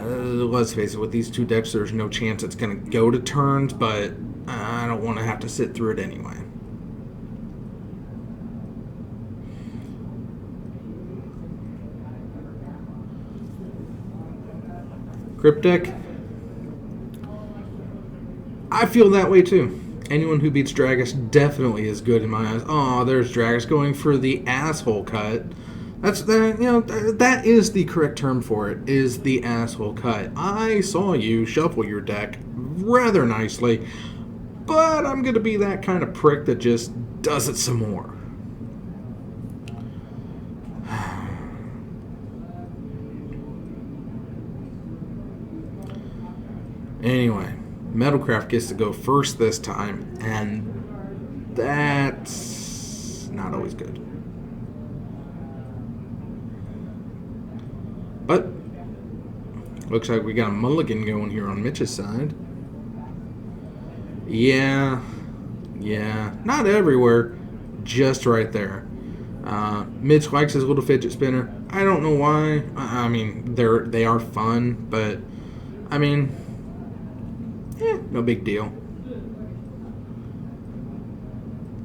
let's face it, with these two decks, there's no chance it's going to go to turns, but I don't want to have to sit through it anyway. Cryptic. I feel that way too. Anyone who beats Dragus definitely is good in my eyes. Oh, there's Dragus going for the asshole cut. That is the correct term for it, is the asshole cut. I saw you shuffle your deck rather nicely, but I'm going to be that kind of prick that just does it some more. Anyway, Metalcraft gets to go first this time, and that's not always good. But looks like we got a mulligan going here on Mitch's side. Yeah, not everywhere, just right there. Mitch likes his little fidget spinner. I don't know why. I mean, they are fun, but I mean, no big deal.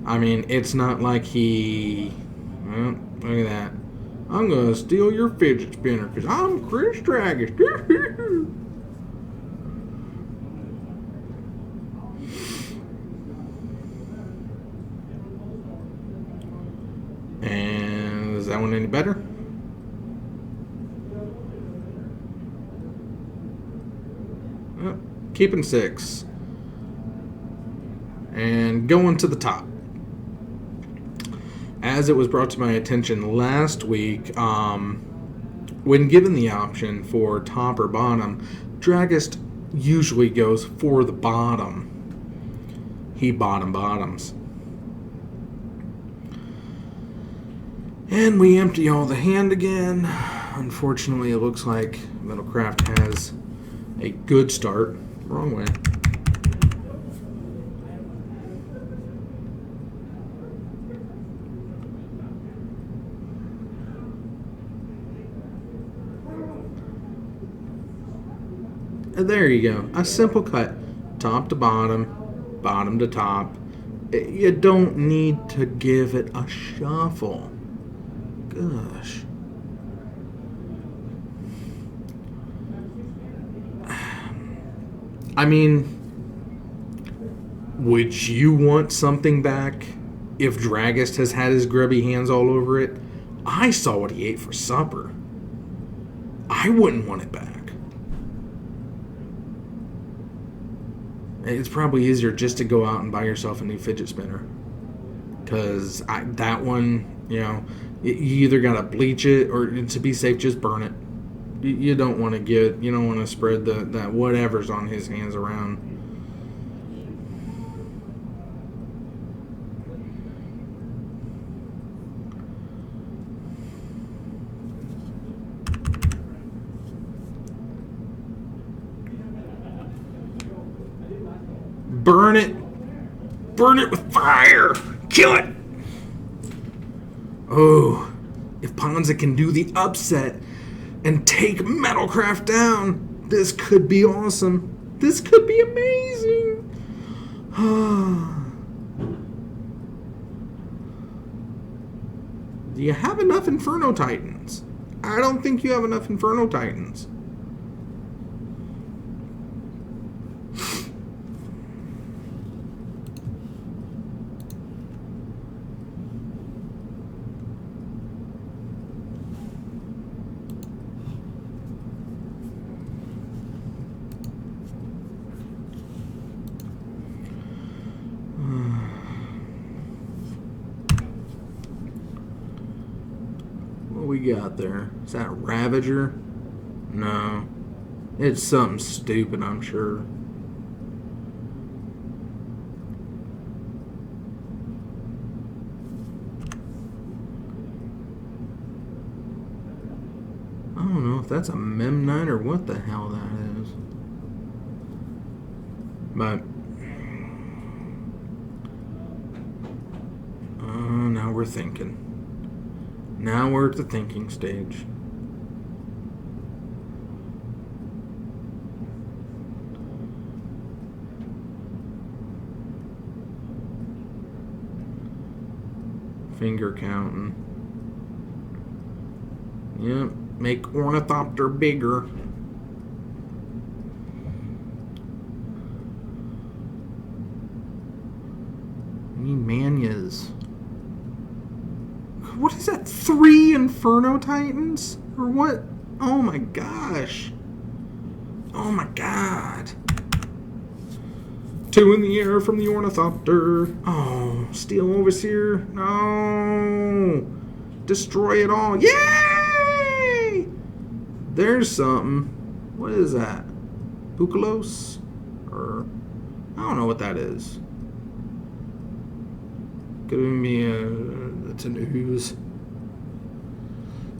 I mean, it's not like he... Well, look at that. I'm going to steal your fidget spinner because I'm Chris Dragus. And is that one any better? Keeping 6. And going to the top. As it was brought to my attention last week, when given the option for top or bottom, Dragus usually goes for the bottom. He bottoms. And we empty all the hand again. Unfortunately, it looks like Metalcraft has a good start. Wrong way. And there you go. A simple cut. Top to bottom, bottom to top. You don't need to give it a shuffle. Gosh. I mean, would you want something back if Dragus has had his grubby hands all over it? I saw what he ate for supper. I wouldn't want it back. It's probably easier just to go out and buy yourself a new fidget spinner. Because that one, you either got to bleach it or to be safe, just burn it. You don't want to you don't want to spread that whatever's on his hands around. Burn it. Burn it with fire. Kill it. Oh, if Ponza can do the upset and take Metalcraft down, this could be awesome. This could be amazing. Do you have enough Inferno Titans? I don't think you have enough Inferno Titans. What we got there? Is that a Ravager? No. It's something stupid, I'm sure. I don't know if that's a Mem 9 or what the hell that is. But now we're thinking. Now we're at the thinking stage. Finger counting. Yep, make Ornithopter bigger. Manias. What is that? 3 Inferno Titans? Or what? Oh my gosh. Oh my god. 2 in the air from the Ornithopter. Oh, Steel Overseer. No. Destroy it all. Yay! There's something. What is that? Bukalos? Or I don't know what that is. Could be it's an ooze.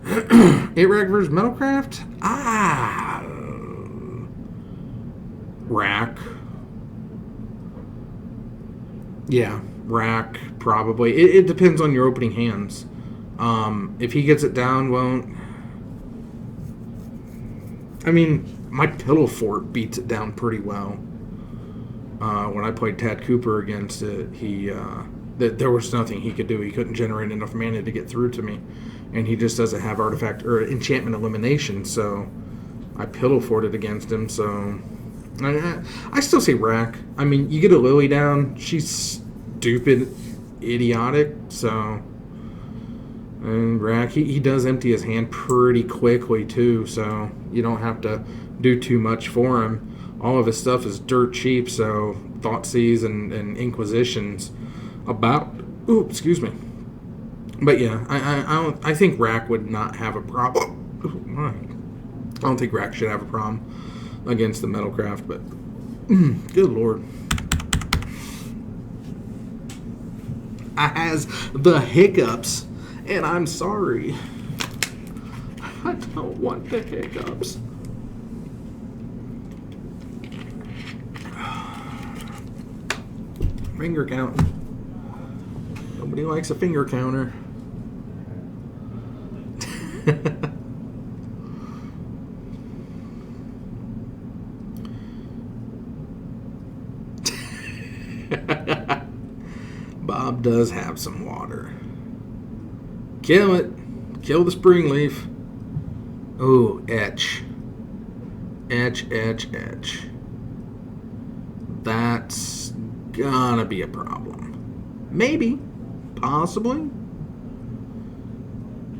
8-Rack versus Metalcraft? Rack. Yeah, Rack, probably. It depends on your opening hands. If he gets it down, won't. I mean, my Pillow Fort beats it down pretty well. When I played Tad Cooper against it, there was nothing he could do. He couldn't generate enough mana to get through to me. And he just doesn't have artifact or enchantment elimination, so I Pillow Forted against him, so I still say Rack. I mean, you get a Lily down, she's stupid, idiotic, so. And Rack, he does empty his hand pretty quickly, too, so you don't have to do too much for him. All of his stuff is dirt cheap, so Thoughtseize and Inquisitions about. Ooh, excuse me. But yeah, I think Rack would not have a problem. I don't think Rack should have a problem against the Metalcraft, but good lord. I has the hiccups, and I'm sorry. I don't want the hiccups. Finger counting. Nobody likes a finger counter. Bob does have some water. Kill it. Kill the spring leaf. Oh, etch. Etch, etch, etch. That's gonna be a problem. Maybe. Possibly.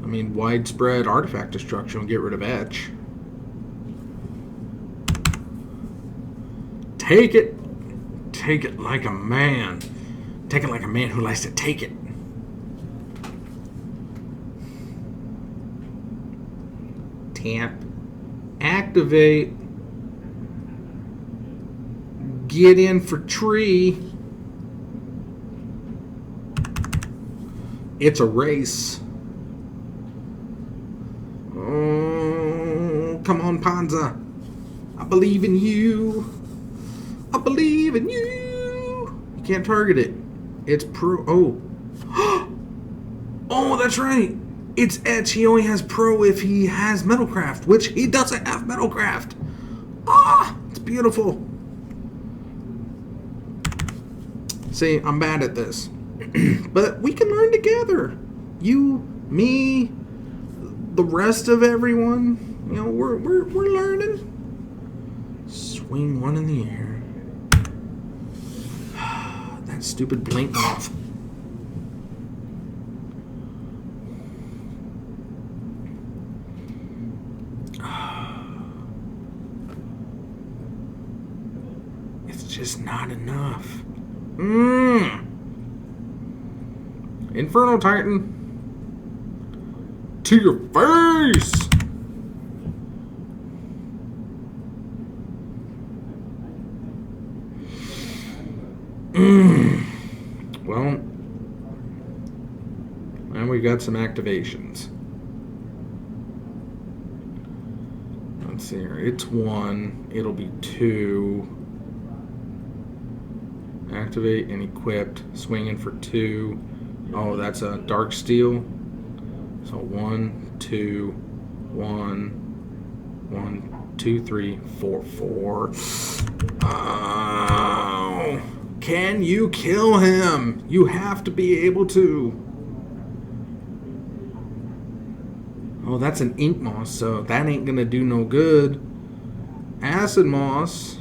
I mean, widespread artifact destruction will get rid of etch. Take it. Take it like a man. Take it like a man who likes to take it. Tap. Activate. Get in for tree. It's a race. Oh, come on, Panza. I believe in you. I believe in you. You can't target it. It's pro. Oh. Oh, that's right. It's etch. He only has pro if he has metalcraft, which he doesn't have metalcraft. Ah, it's beautiful. See, I'm bad at this. But we can learn together. You, me, the rest of everyone. You know, we're learning. Swing one in the air. That stupid blink off. It's just not enough. Inferno Titan. To your face! Well, and we got some activations. Let's see here. It's 1. It'll be 2. Activate and equipped. Swinging for 2. Oh, that's a dark steel. So 1, 2, 1, 1, 2, 3, 4, 4. Oh, can you kill him? You have to be able to. Oh, that's an ink moss, so that ain't gonna do no good. Acid moss.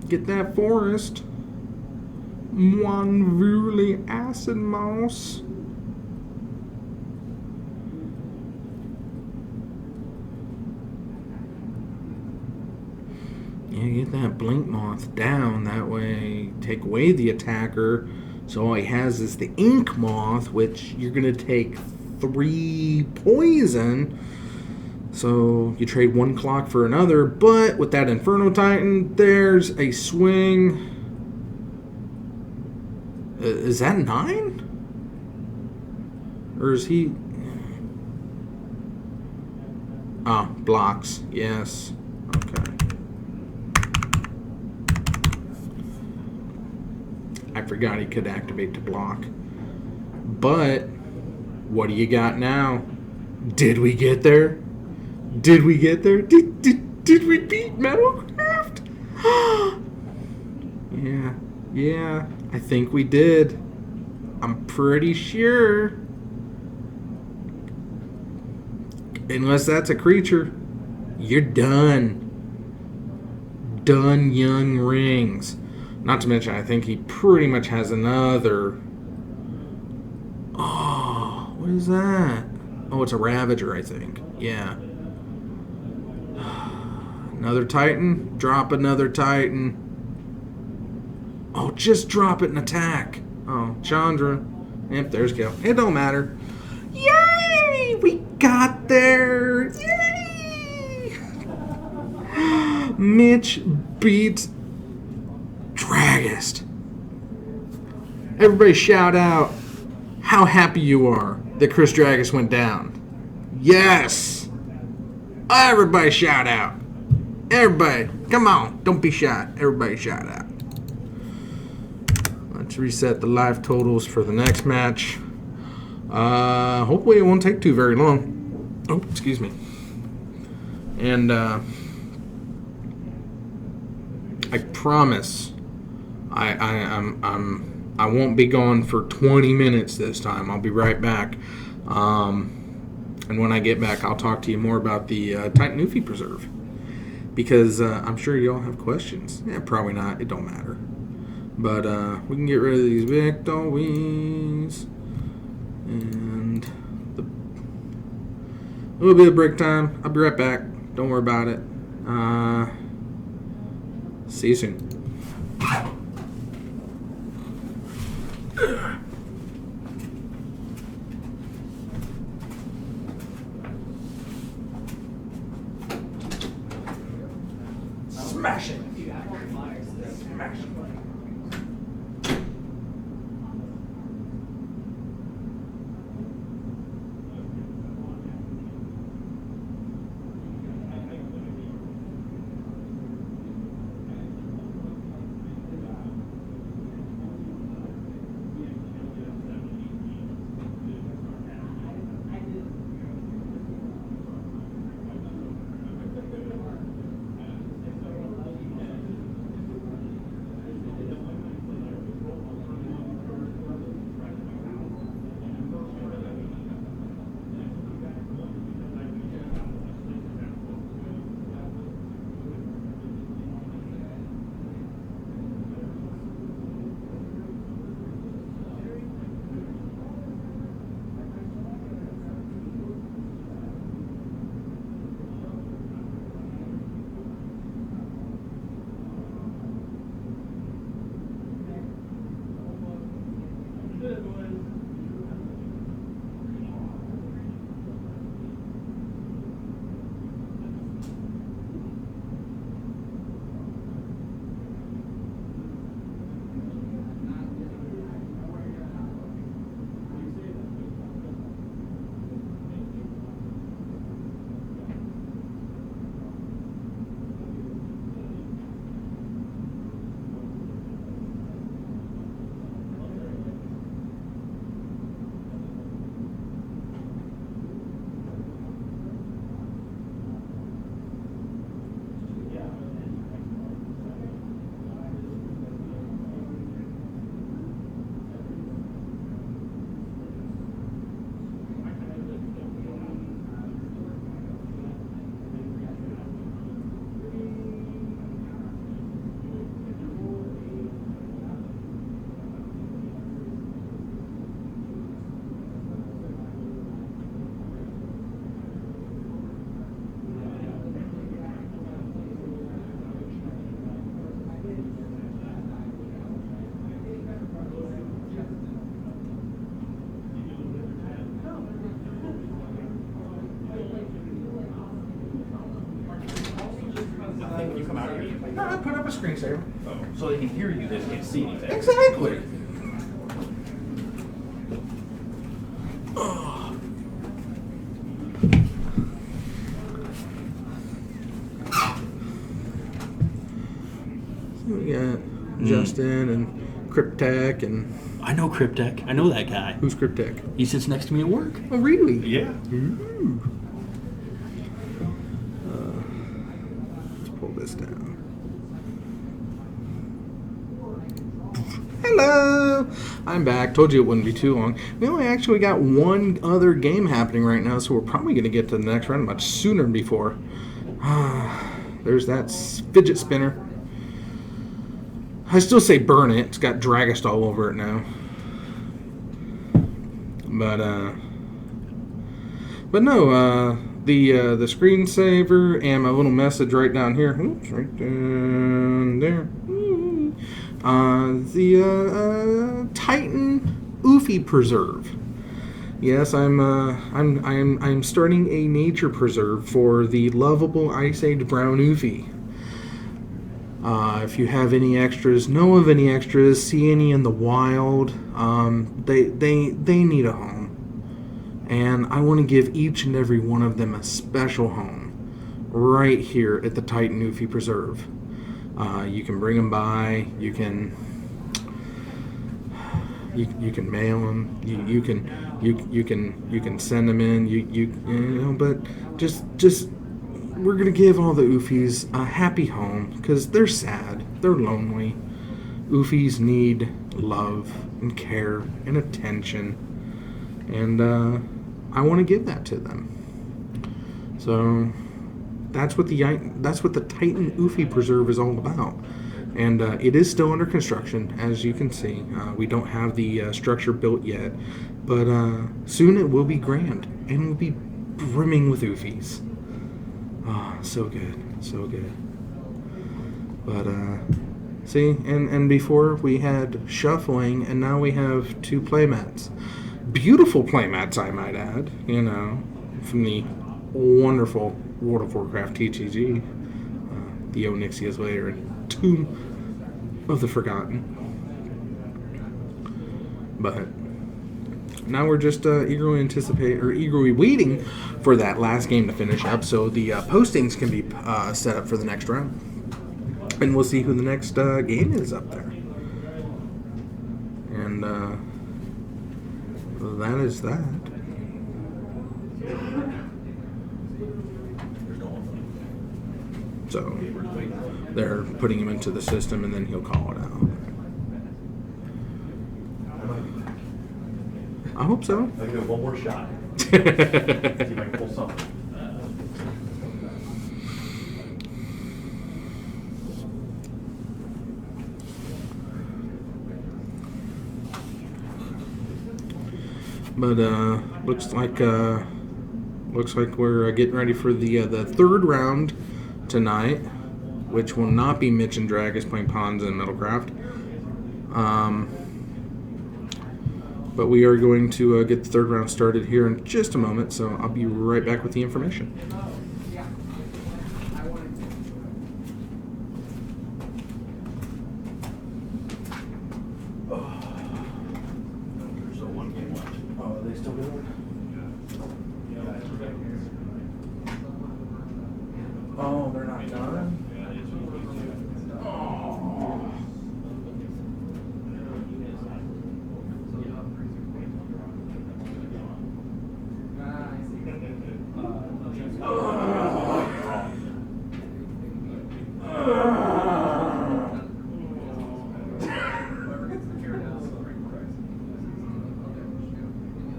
Get that forest. Monvuli acid moss. Yeah, get that blink moth down. That way, take away the attacker. So all he has is the ink moth, which you're gonna take 3 poison. So you trade 1 clock for another, but with that Inferno Titan, there's a swing. Is that 9? Or is he? Ah, blocks. Yes. Okay. I forgot he could activate to block. But what do you got now? Did we get there? Did we get there? Did we beat Metalcraft? Yeah, I think we did. I'm pretty sure. Unless that's a creature, you're done. Done, young rings. Not to mention, I think he pretty much has another. Oh, what is that? Oh, it's a Ravager, I think. Yeah. Another Titan. Drop another Titan. Oh, just drop it and attack. Oh, Chandra. Yep, there's Gale. It don't matter. Yay! We got there! Yay! Mitch beats Dragist. Everybody shout out how happy you are that Chris Dragist went down. Yes! Everybody shout out. Everybody, come on. Don't be shy. Everybody shout out. Let's reset the life totals for the next match. Hopefully it won't take too very long. Oh, excuse me. And I promise I won't be gone for 20 minutes this time. I'll be right back. And when I get back, I'll talk to you more about the Titan Newfie Preserve. Because I'm sure y'all have questions. Yeah, probably not. It don't matter. But we can get rid of these victories. And a little bit of break time. I'll be right back. Don't worry about it. See you soon. Smash it. Smash it. When you come out here, No, I put up a screensaver. so they can hear you, they just can't see anything. Exactly. So we got Justin and Cryptech and I know Cryptech. I know that guy. who's Cryptech? He sits next to me at work. Oh, really? Yeah. Ooh. Let's pull this down. Hello! I'm back. Told you it wouldn't be too long. We only actually got one other game happening right now, so we're probably going to get to the next round much sooner than before. There's that fidget spinner. I still say burn it. It's got Dragast all over it now. But no, the screensaver and my little message right down here. Oops, right down there. The Titan Oofy Preserve. Yes, I'm starting a nature preserve for the lovable Ice Age Brown Oofy. If you have any extras, know of any extras, see any in the wild, they need a home. And I want to give each and every one of them a special home right here at the Titan Oofy Preserve. You can bring them by, you can mail them, you can send them in, you know, but just we're gonna give all the Oofies a happy home because they're sad, they're lonely. Oofies need love and care and attention, and I want to give that to them. So that's what the Titan Oofy Preserve is all about. And it is still under construction, as you can see. We don't have the structure built yet, but soon it will be grand and will be brimming with Oofies. Oh, so good, so good. But see, and before we had shuffling, and now we have 2 playmats. Beautiful playmats, I might add. You know, from the wonderful World of Warcraft TTG, the Onyxia's Lair and Tomb of the Forgotten. But now we're just eagerly waiting for that last game to finish up, so the postings can be set up for the next round, and we'll see who the next game is up there. And that is that. So they're putting him into the system, and then he'll call it out. I hope so. I can do one more shot. See if I can pull something. But looks like we're getting ready for the third round tonight, which will not be Mitch and Dragus playing Pawns and Middlecraft. But we are going to get the third round started here in just a moment, so I'll be right back with the information. There's one game left. Oh, are they still going? Oh, they're not done?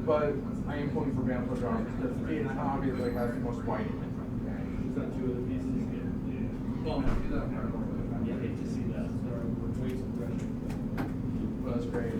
But I am pulling for Vampire Drawn because it obviously has the most white. Is that 2 of the pieces? Well, yeah, I hate to see that. Well, that's great.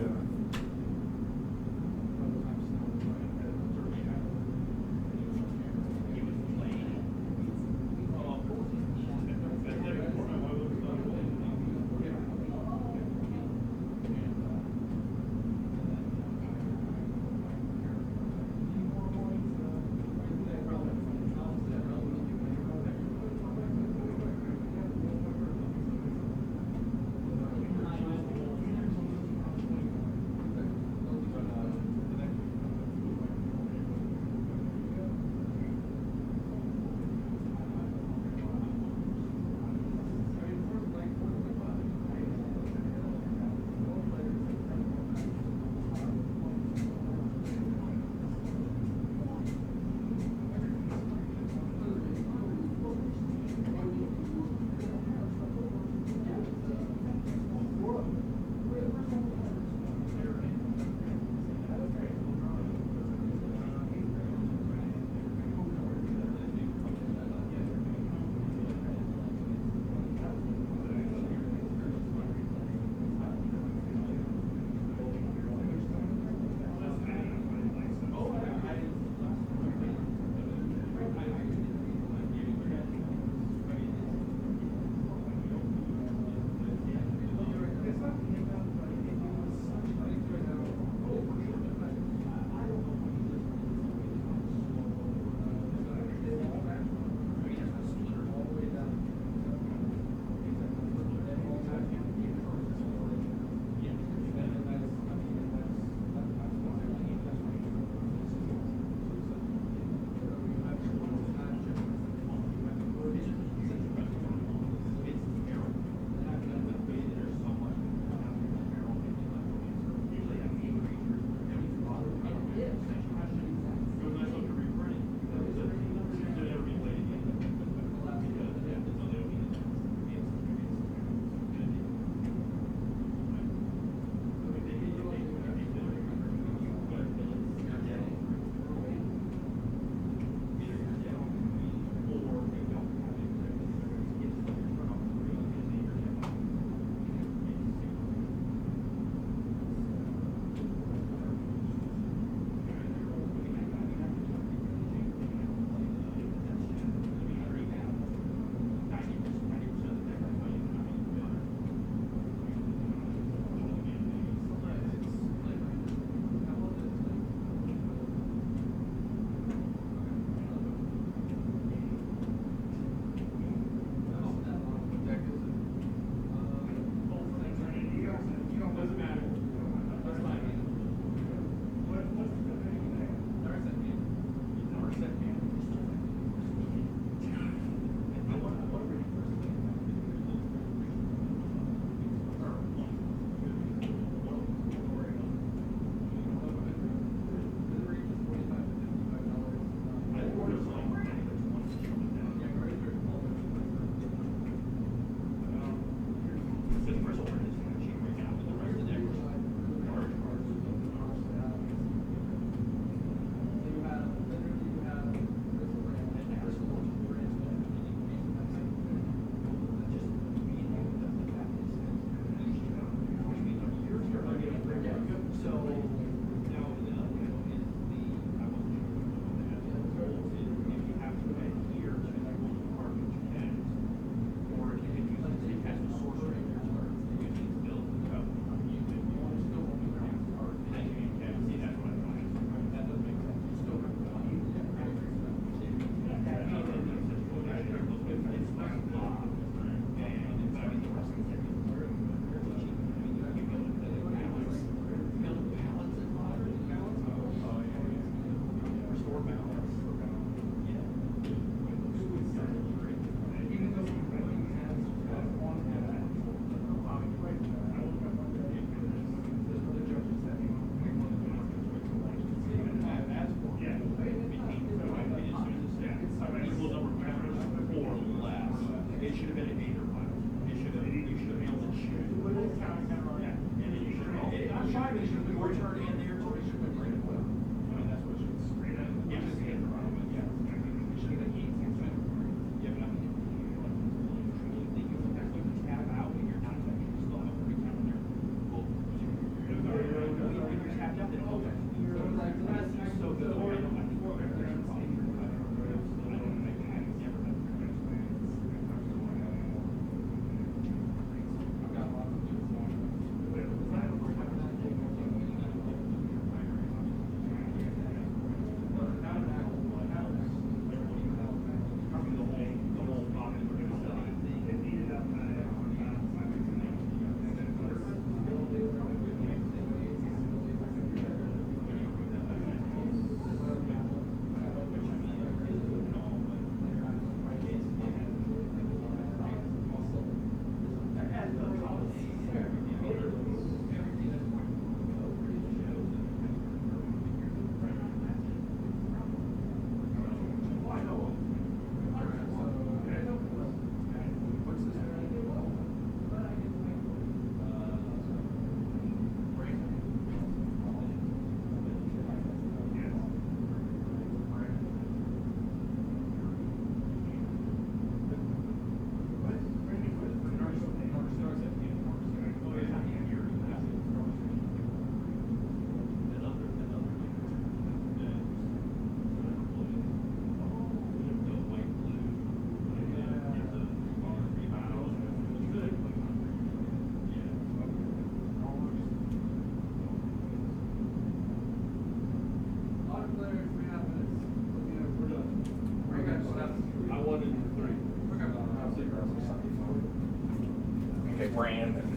Brandon.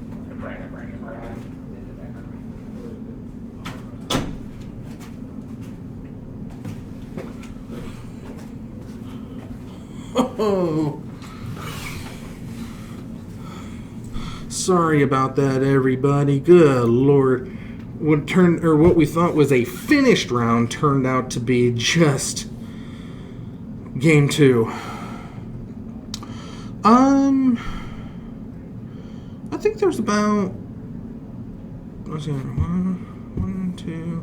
Oh, sorry about that, everybody. Good Lord. What we thought was a finished round turned out to be just game 2. I think there's about, let's see, 1, 2,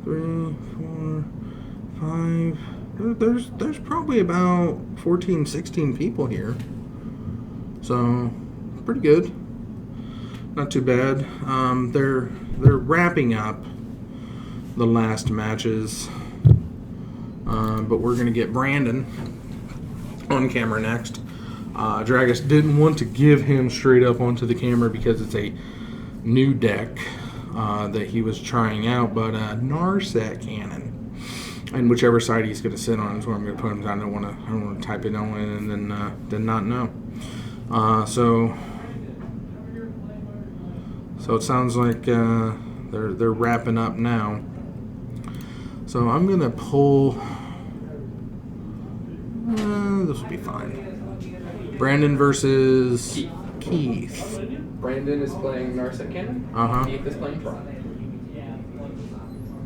3, 4, 5. There's probably about 14, 16 people here. So, pretty good. Not too bad. They're wrapping up the last matches. But we're going to get Brandon on camera next. Dragus didn't want to give him straight up onto the camera because it's a new deck that he was trying out, but Narset Cannon. And whichever side he's going to sit on is where I'm going to put him. I don't want to type it on and then not know. So it sounds like they're wrapping up now. So I'm going to pull. This will be fine. Brandon versus Keith. Brandon is playing Narset Cannon. Keith is playing Tron.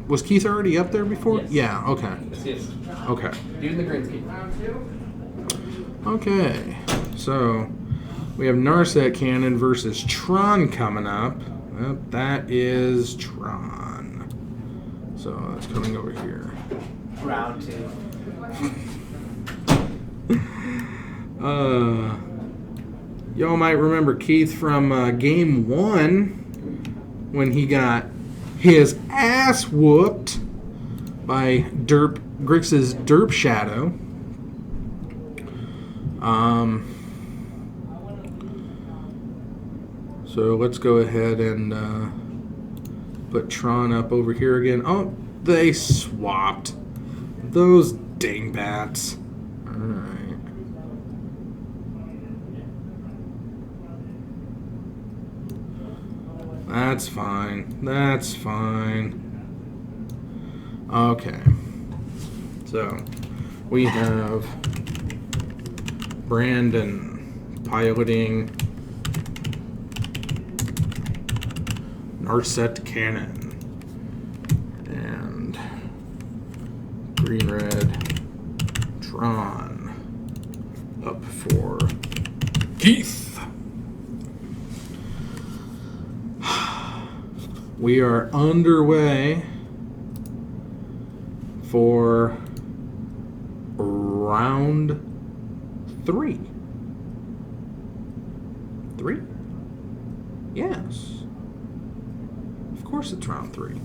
Was Keith already up there before? Yes. Yeah, okay. Yes. Okay. Dude in the green Keith. Okay. So we have Narset Cannon versus Tron coming up. That is Tron. So that's coming over here. Round 2. Y'all might remember Keith from game 1 when he got his ass whooped by Grix's Derp Shadow. So let's go ahead and put Tron up over here again. Oh, they swapped. Those dingbats. Alright. That's fine. That's fine. Okay. So, we have Brandon piloting Narset Cannon. And green-red Tron up for Keith. We are underway for round 3. 3? Yes. Of course it's round 3.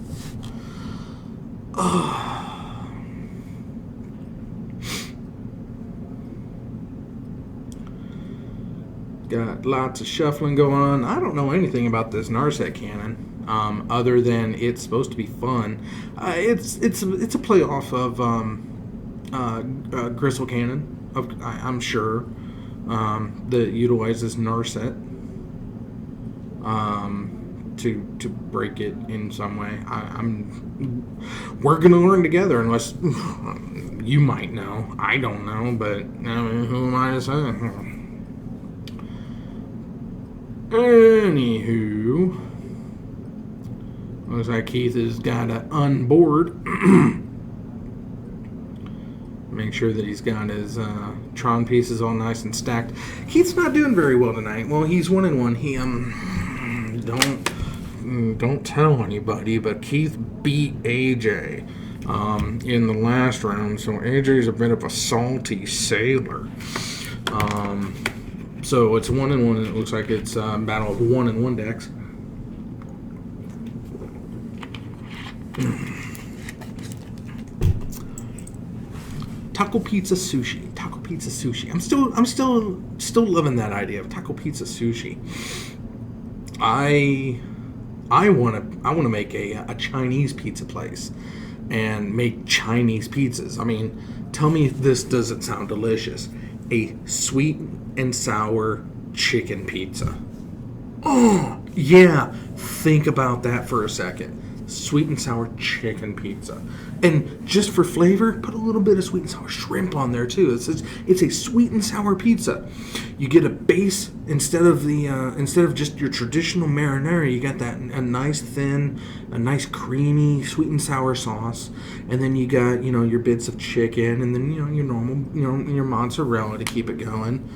Got lots of shuffling going on. I don't know anything about this Narset Cannon. Other than it's supposed to be fun. It's a playoff of Gristle Cannon, I'm sure, that utilizes Narset to break it in some way. We're gonna learn together, unless you might know. I don't know, but who am I to say? Anywho. Looks like Keith has got to unboard. Make sure that he's got his Tron pieces all nice and stacked. Keith's not doing very well tonight. Well, he's 1-1. He don't tell anybody, but Keith beat AJ in the last round. So AJ's a bit of a salty sailor. So it's 1-1. It looks like it's a battle of 1-1 decks. Taco pizza sushi. Taco pizza sushi. I'm still loving that idea of taco pizza sushi. I want to make a Chinese pizza place and make Chinese pizzas. I mean, tell me if this doesn't sound delicious. A sweet and sour chicken pizza. Oh, yeah. Think about that for a second. Sweet and sour chicken pizza. And just for flavor, put a little bit of sweet and sour shrimp on there too. It's a sweet and sour pizza. You get a base instead of just your traditional marinara. You got that a nice thin, a nice creamy sweet and sour sauce, and then you got your bits of chicken, and then your normal your mozzarella to keep it going,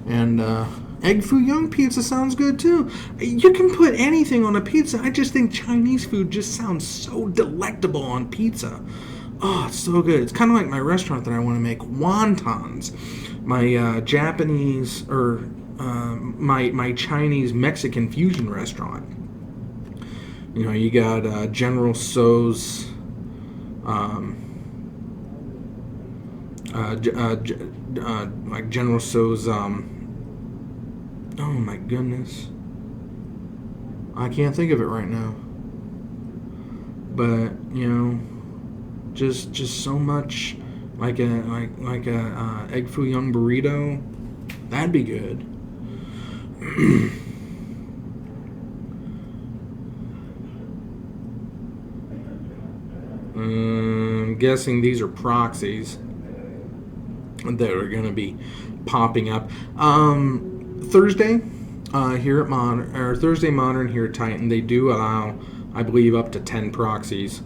and egg foo young pizza sounds good too. You can put anything on a pizza. I just think Chinese food just sounds so delectable on pizza. Oh, it's so good. It's kind of like my restaurant that I want to make, Wontons. My Japanese or my Chinese Mexican fusion restaurant. You got General Tso's like General Tso's oh my goodness, I can't think of it right now. But just so much like a egg foo young burrito, that'd be good. I'm guessing these are proxies that are going to be popping up. Thursday here at Thursday Modern here at Titan, they do allow, I believe, up to 10 proxies.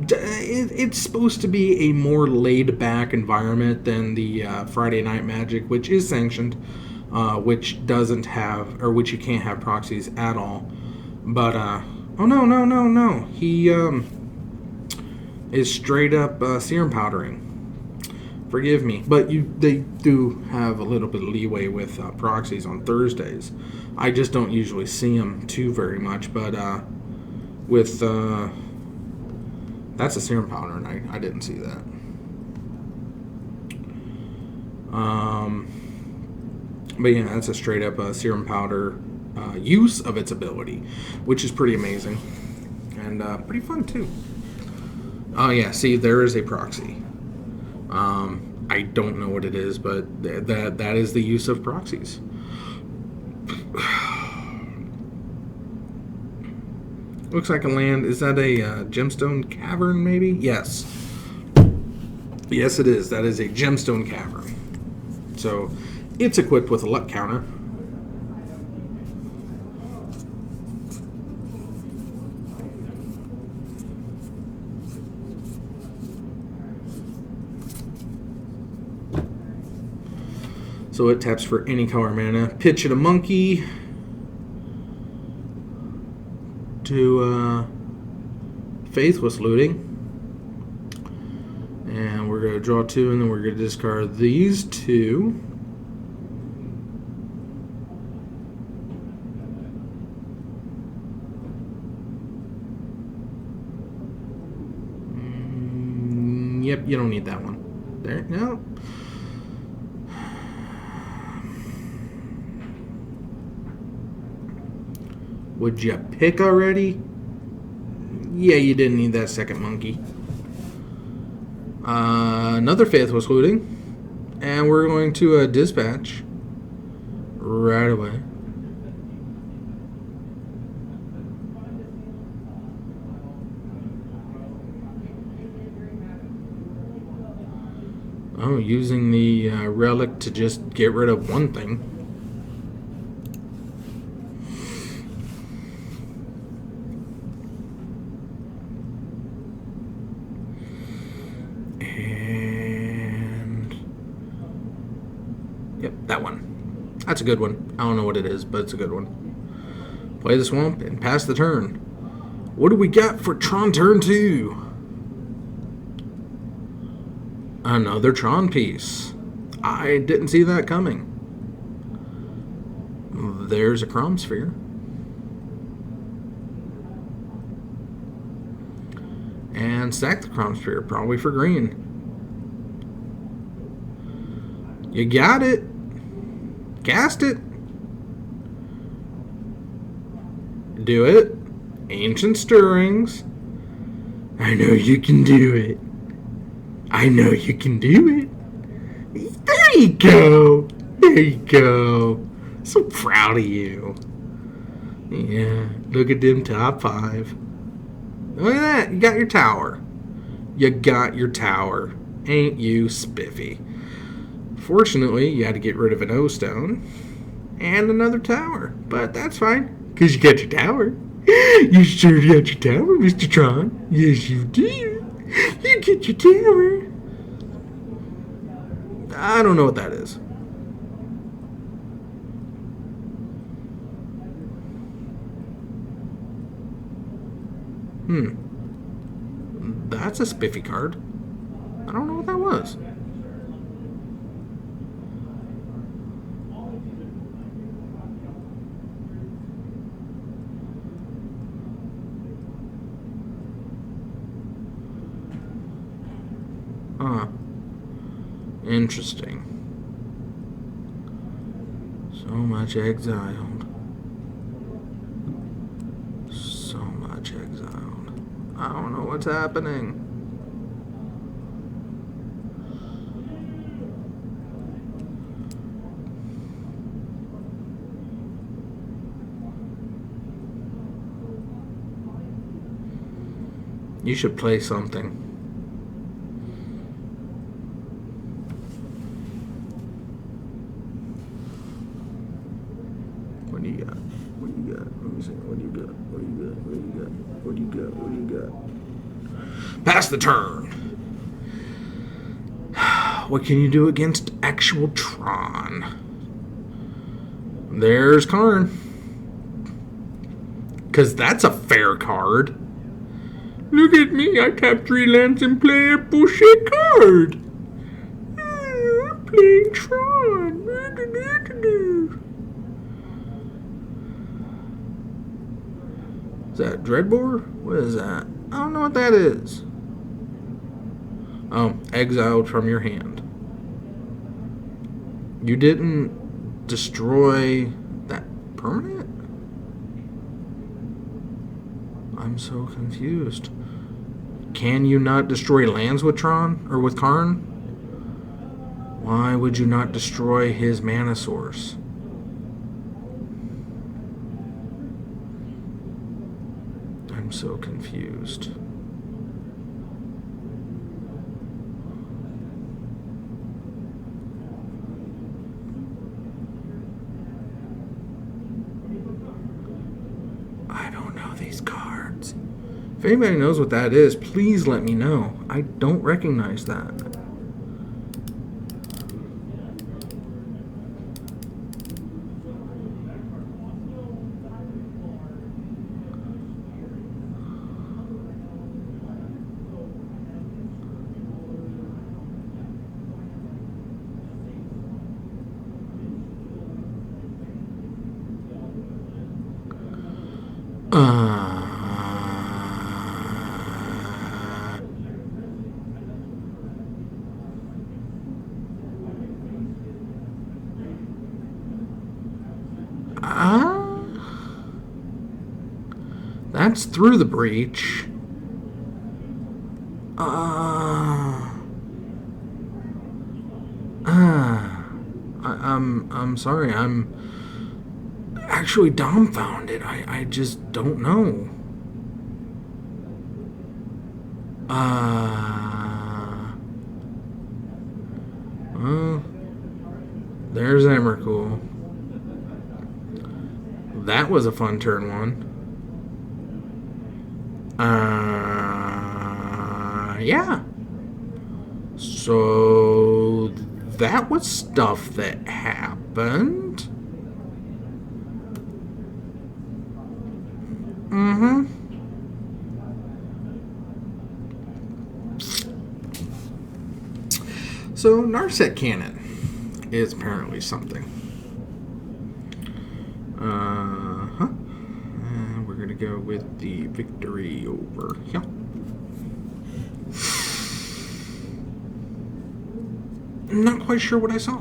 It's supposed to be a more laid-back environment than the Friday Night Magic, which is sanctioned, which doesn't have, or which you can't have proxies at all. But oh no, he is straight up serum powdering. Forgive me, but they do have a little bit of leeway with proxies on Thursdays. I just don't usually see them too very much, but with that's a serum powder, and I didn't see that. But yeah, that's a straight up serum powder use of its ability, which is pretty amazing and pretty fun too. Oh yeah, see, there is a proxy. I don't know what it is, but that is the use of proxies. Looks like a land. Is that a gemstone cavern, maybe? Yes. Yes, it is. That is a gemstone cavern. So, it's equipped with a luck counter. So it taps for any color mana. Pitch it a monkey to Faithless Looting. And we're going to draw 2, and then we're going to discard these 2. Yep, you don't need that one. There, no. Would you pick already? Yeah, you didn't need that second monkey. Another Faithless Looting. And we're going to dispatch right away. Oh, using the relic to just get rid of one thing. Yep, that one. That's a good one. I don't know what it is, but it's a good one. Play the swamp and pass the turn. What do we got for Tron turn 2? Another Tron piece. I didn't see that coming. There's a Crom Sphere. And sack the Crom Sphere, probably for green. You got it. Cast it. Do it. Ancient Stirrings. I know you can do it. I know you can do it. There you go. There you go. So proud of you. Yeah, look at them top 5. Look at that. You got your tower. You got your tower. Ain't you spiffy? Fortunately, you had to get rid of an O stone and another tower. But that's fine, because you got your tower. You sure got your tower, Mr. Tron. Yes, you do. You get your tower. I don't know what that is. That's a spiffy card. I don't know what that was. Huh. Interesting. So much exiled. So much exiled. I don't know what's happening. You should play something. What do you got? What do you got? Let me see. What do you got? What do you got? What do you got? What do you got? What do you got? Pass the turn. What can you do against actual Tron? There's Karn. Because that's a fair card. Look at me, I tap 3 lands and play a bullshit card. I'm playing Tron. Is that Dreadbore? What is that? I don't know what that is. Oh, exiled from your hand. You didn't destroy that permanent? I'm so confused. Can you not destroy lands with Tron or with Karn? Why would you not destroy his mana source? I'm so confused. I don't know these cards. If anybody knows what that is, please let me know. I don't recognize that. That's through the breach. I'm sorry. I'm actually dumbfounded. I just don't know. Well, there's Emrakul. That was a fun turn 1. Yeah. So that was stuff that happened. So Narset Cannon is apparently something. And we're gonna go with the victory over here. Not quite sure what I saw.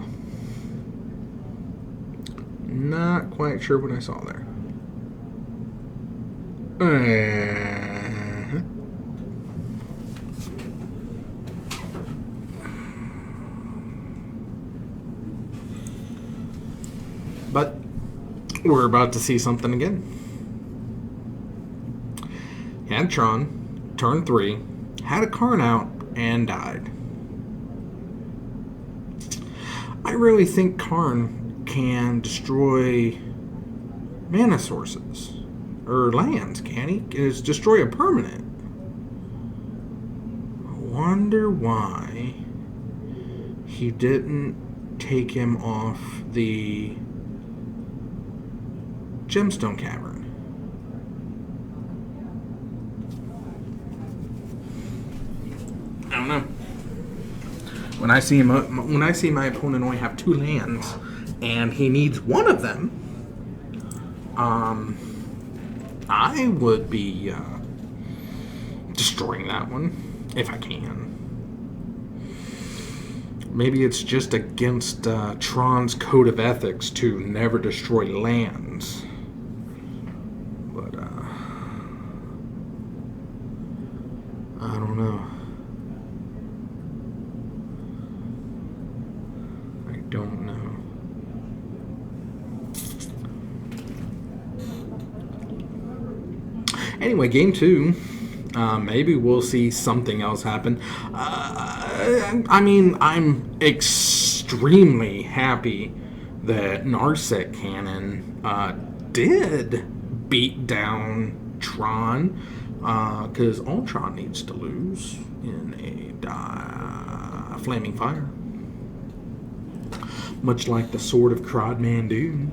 Not quite sure what I saw there. But we're about to see something again. Had Tron, turn 3, had a Karn out, and died. I really think Karn can destroy mana sources. Or lands, can he? It's destroy a permanent. I wonder why he didn't take him off the Gemstone Cavern. I don't know. When I see my opponent only have 2 lands, and he needs one of them, I would be destroying that one if I can. Maybe it's just against Tron's code of ethics to never destroy lands. But I don't know. I don't know. Anyway, game 2. Maybe we'll see something else happen. I mean, I'm extremely happy that Narset Cannon did beat down Tron, because all Tron needs to lose in a Flaming Fire. Much like the Sword of Crodmandu.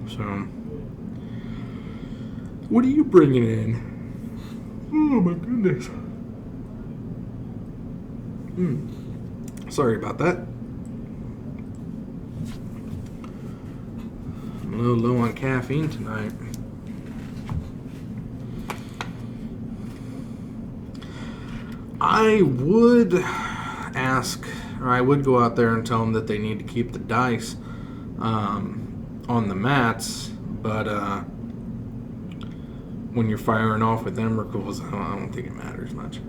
So, what are you bringing in? Oh my goodness. Sorry about that. I'm a little low on caffeine tonight. I would ask, or I would go out there and tell them that they need to keep the dice on the mats, but when you're firing off with Emrakul's, I don't think it matters much.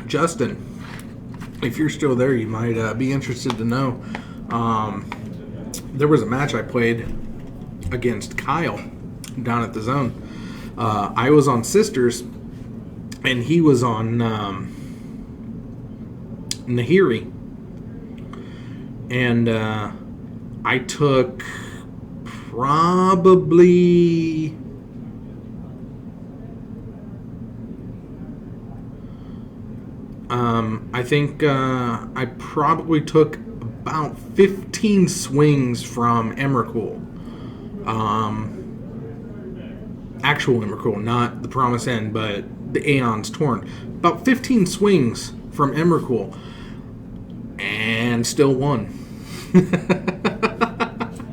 Justin, if you're still there, you might be interested to know. There was a match I played against Kyle down at the Zone. I was on Sisters, and he was on Nahiri. And I took probably I think I probably took about 15 swings from Emrakul. Actual Emrakul, not the Promised End, but the Aeon's Torn. About 15 swings from Emrakul, and still won.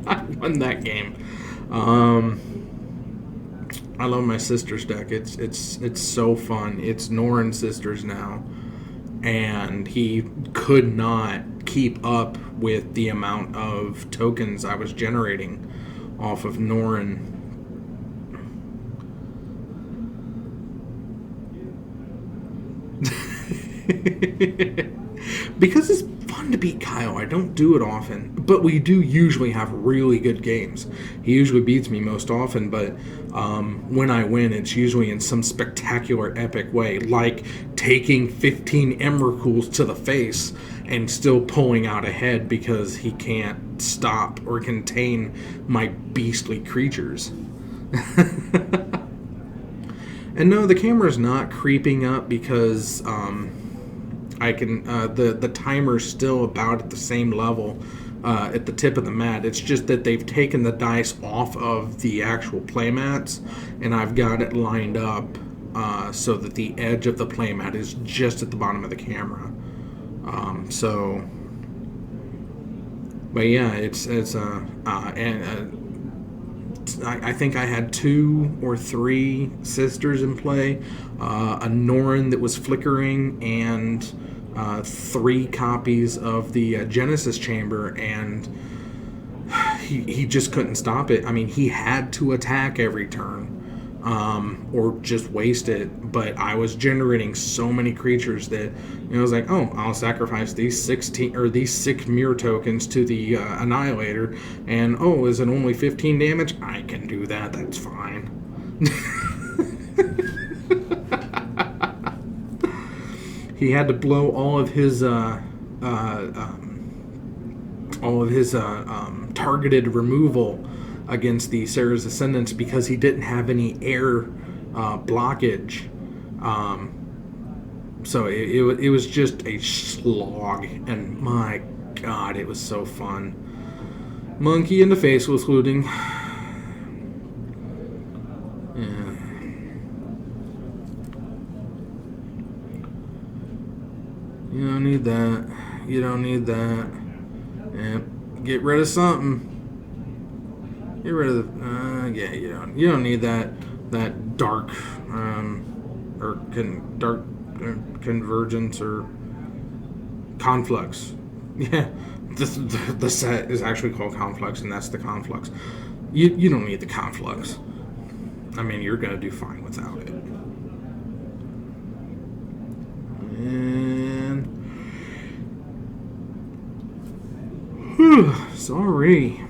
I won that game. I love my Sisters deck. It's so fun. It's Norrin Sisters now, and he could not keep up with the amount of tokens I was generating off of Norrin. Because it's fun to beat Kyle. I don't do it often, but we do usually have really good games. He usually beats me most often, but when I win, it's usually in some spectacular, epic way, like taking 15 Emrakuls to the face and still pulling out ahead because he can't stop or contain my beastly creatures. And no, the camera's not creeping up because I can the timer's still about at the same level at the tip of the mat. It's just that they've taken the dice off of the actual playmats, and I've got it lined up so that the edge of the playmat is just at the bottom of the camera. But yeah, I think I had 2 or 3 Sisters in play, a Norrin that was flickering, and 3 copies of the Genesis Chamber, and he just couldn't stop it. I mean, he had to attack every turn. or just waste it. But I was generating so many creatures that I was like, oh, I'll sacrifice these 16 or these 6 mirror tokens to the Annihilator, and oh, is it only 15 damage? I can do that. That's fine. He had to blow all of his targeted removal against the Sarah's Ascendants because he didn't have any air blockage. So it was just a slog, and my God, it was so fun. Monkey in the face was looting. Yeah. You don't need that. You don't need that. Yeah. Get rid of something. Get rid of the. Yeah, you don't need that dark dark convergence or conflux. Yeah, the set is actually called conflux, and that's the conflux. You don't need the conflux. I mean, you're gonna do fine without it. And sorry.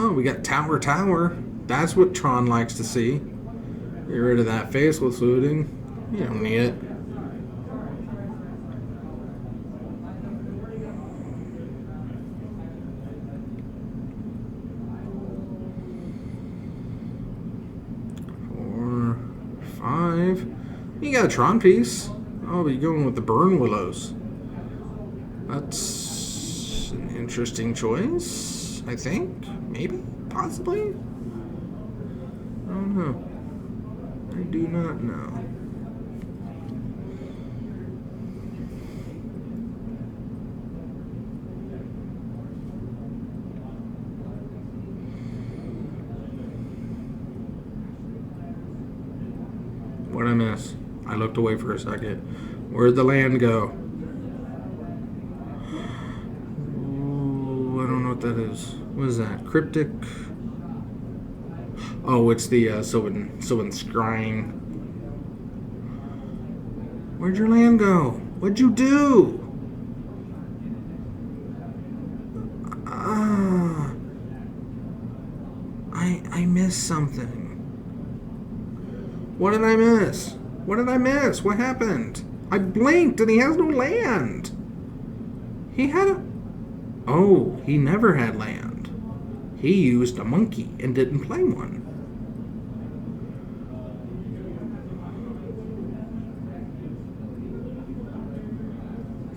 Oh, we got Tower. That's what Tron likes to see. Get rid of that faceless looting. You don't need it. You got a Tron piece. I'll be going with the Burn Willows. That's an interesting choice, I think. Maybe? Possibly? I don't know. I do not know. What'd I miss? I looked away for a second. Where'd the land go? Ooh, I don't know what that is. What is that? Cryptic? Oh, it's the Sylvan Scrying. Where'd your land go? What'd you do? I missed something. What did I miss? What did I miss? What happened? I blinked and he has no land. He had a... Oh, he never had land. He used a monkey and didn't play one.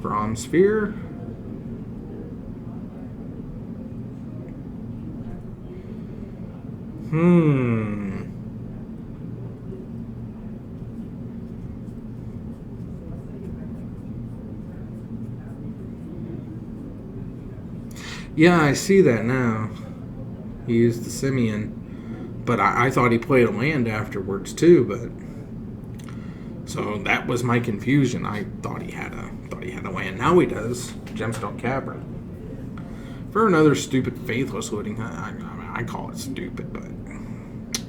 Grom Sphere. Yeah, I see that now. He used the Simeon, but I thought he played a land afterwards too. But so that was my confusion. I thought he had a land. Now he does. Gemstone Cavern. For another stupid faithless looting, I call it stupid, but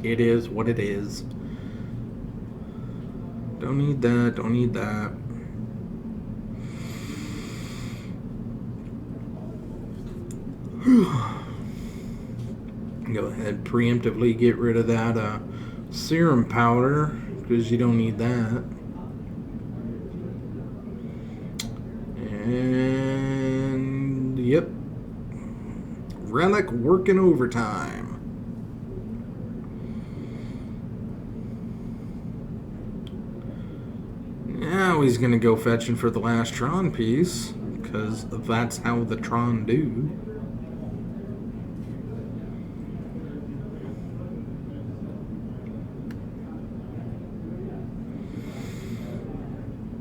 it is what it is. Don't need that. Don't need that. Go ahead, preemptively get rid of that serum powder because you don't need that. And yep, relic working overtime. Now he's gonna go fetching for the last Tron piece because that's how the Tron do.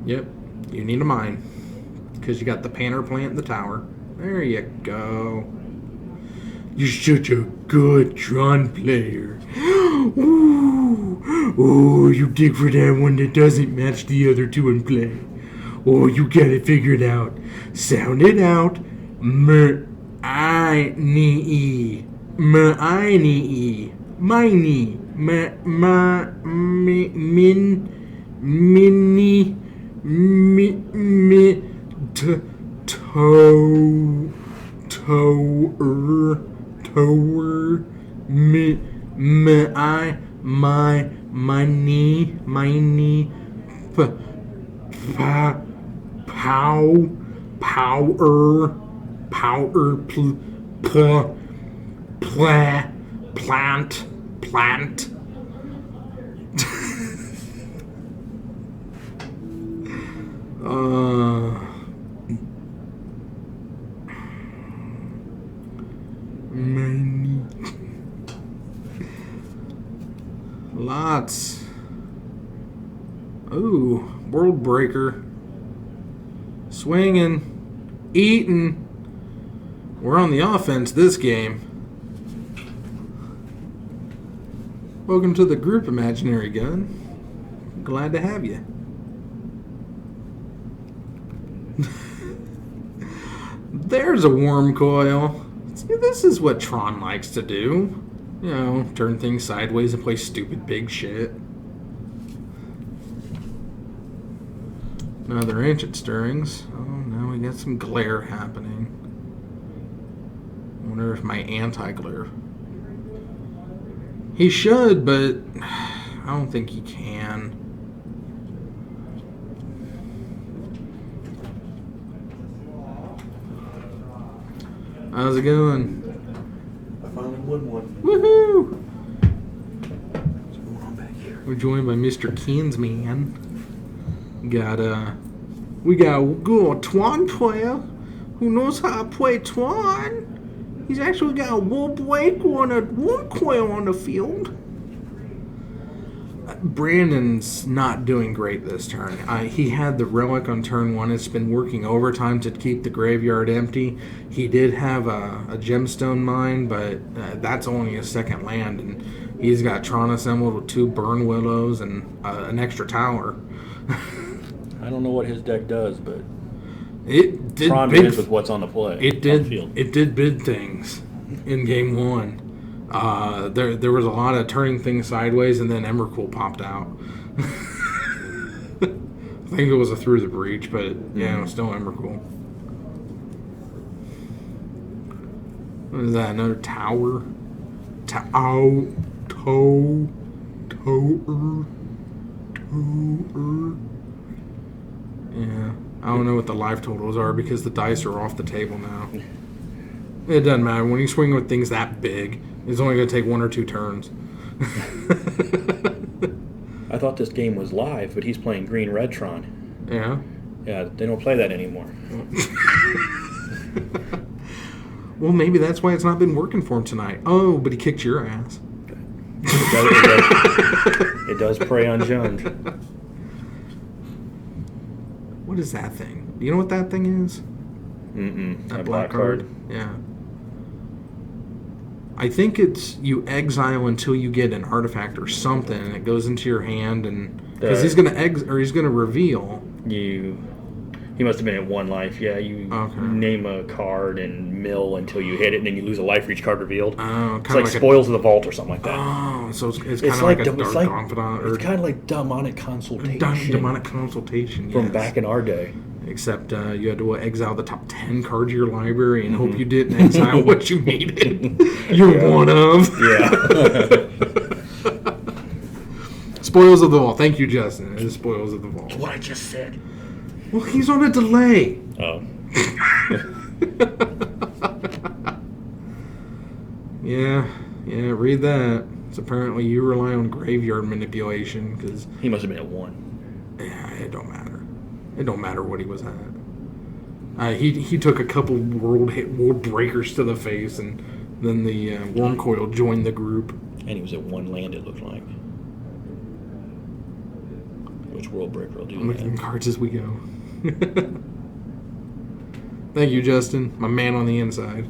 Yep, you need a mine because you got the Panner plant in the tower. There you go. You're such a good Tron player. Ooh, you dig for that one that doesn't match the other two in play. Oh, you get it figured out. Sound it out. M-I-N-E. M-I-N-E. Miney. Minnie. Tower. My knee. Plant. Many. Lots. Ooh, world breaker. Swinging. Eating. We're on the offense this game. Welcome to the group, Imaginary Gun. Glad to have you. There's a worm coil. See, this is what Tron likes to do. You know, turn things sideways and play stupid big shit. Another ancient stirrings. Oh, now we got some glare happening. I wonder if my anti-glare. He should, but I don't think he can. How's it going? I finally won one. Woohoo! What's going on back here? We're joined by Mr. Kinsman. We got a good Twan player who knows how to play Twan. He's actually got a world break on a worm coil on the field. Brandon's not doing great this turn. He had the relic on turn 1. It's been working overtime to keep the graveyard empty. He did have a gemstone mine, but that's only his second land, and he's got Tron assembled with 2 burn willows and an extra tower. I don't know what his deck does, but It did Tron big wins with what's on the play. It on the did. field. It did big things in game 1. There was a lot of turning things sideways, and then Emrakul popped out. I think it was a through the breach, but yeah, it was still Emrakul. What is that? Another tower? Tower. Yeah. I don't know what the life totals are because the dice are off the table now. It doesn't matter. When you swing with things that big, it's only going to take 1 or 2 turns. I thought this game was live, but he's playing Green-Red Tron. Yeah? Yeah, they don't play that anymore. Well, maybe that's why it's not been working for him tonight. Oh, but he kicked your ass. It does prey on Jund. What is that thing? Do you know what that thing is? That black card. Yeah. I think it's you exile until you get an artifact or something, and it goes into your hand, and because he's gonna he's gonna reveal. He must have been at 1 life. Yeah, you name a card and mill until you hit it, and then you lose a life for each card revealed. Oh, it's like Spoils of the Vault or something like that. Oh, so it's kind of like a Dark Confidant. It's kind of like Demonic Consultation. Demonic Consultation, yes. From back in our day. Except you had to exile the top 10 cards of your library and hope you didn't exile what you needed. You're one of. Yeah. Spoils of the Vault. Thank you, Justin. It is Spoils of the Vault. That's what I just said. Well, he's on a delay. Oh. Yeah, read that. It's apparently you rely on graveyard manipulation because He must have been at 1. Yeah, it don't matter. It don't matter what he was at. He took a couple world breakers to the face, and then the worm coil joined the group. And he was at 1 land, it looked like. Which world breaker will do I'm looking at that? cards as we go. Thank you, Justin. My man on the inside.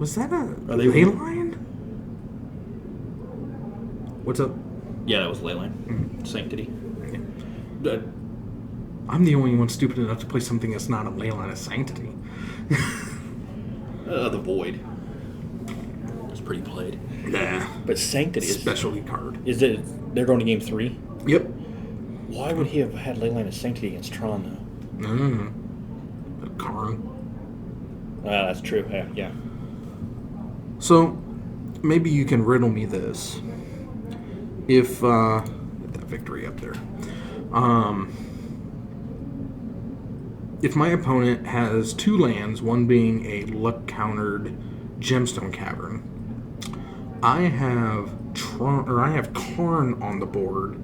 Was that a Are they- ley line? What's up? Yeah, that was Leyline. Sanctity. I'm the only one stupid enough to play something that's not a ley line of Sanctity. The Void. It's pretty played. Nah. But Sanctity is... Specialty card. Is it... They're going to game 3? Yep. Why would he have had Leyline of Sanctity against Tron, though? Karn. That's true. Yeah. So, maybe you can riddle me this. If, get that victory up there. If my opponent has 2 lands, one being a luck-countered Gemstone Cavern, I have Karn on the board.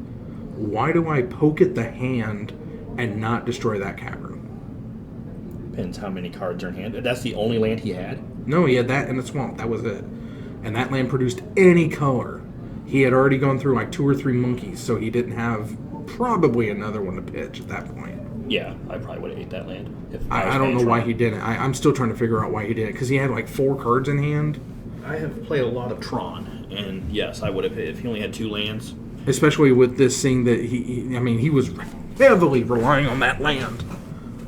Why do I poke at the hand and not destroy that cavern? Depends how many cards are in hand. That's the only land he had? No, he had that and the swamp. That was it. And that land produced any color. He had already gone through like 2 or 3 monkeys, so he didn't have probably another one to pitch at that point. Yeah, I probably would have ate that land. I don't know why he didn't. I'm still trying to figure out why he didn't, because he had like 4 cards in hand. I have played a lot of Tron, and yes, I would have if he only had 2 lands. Especially with this thing that he was heavily relying on that land.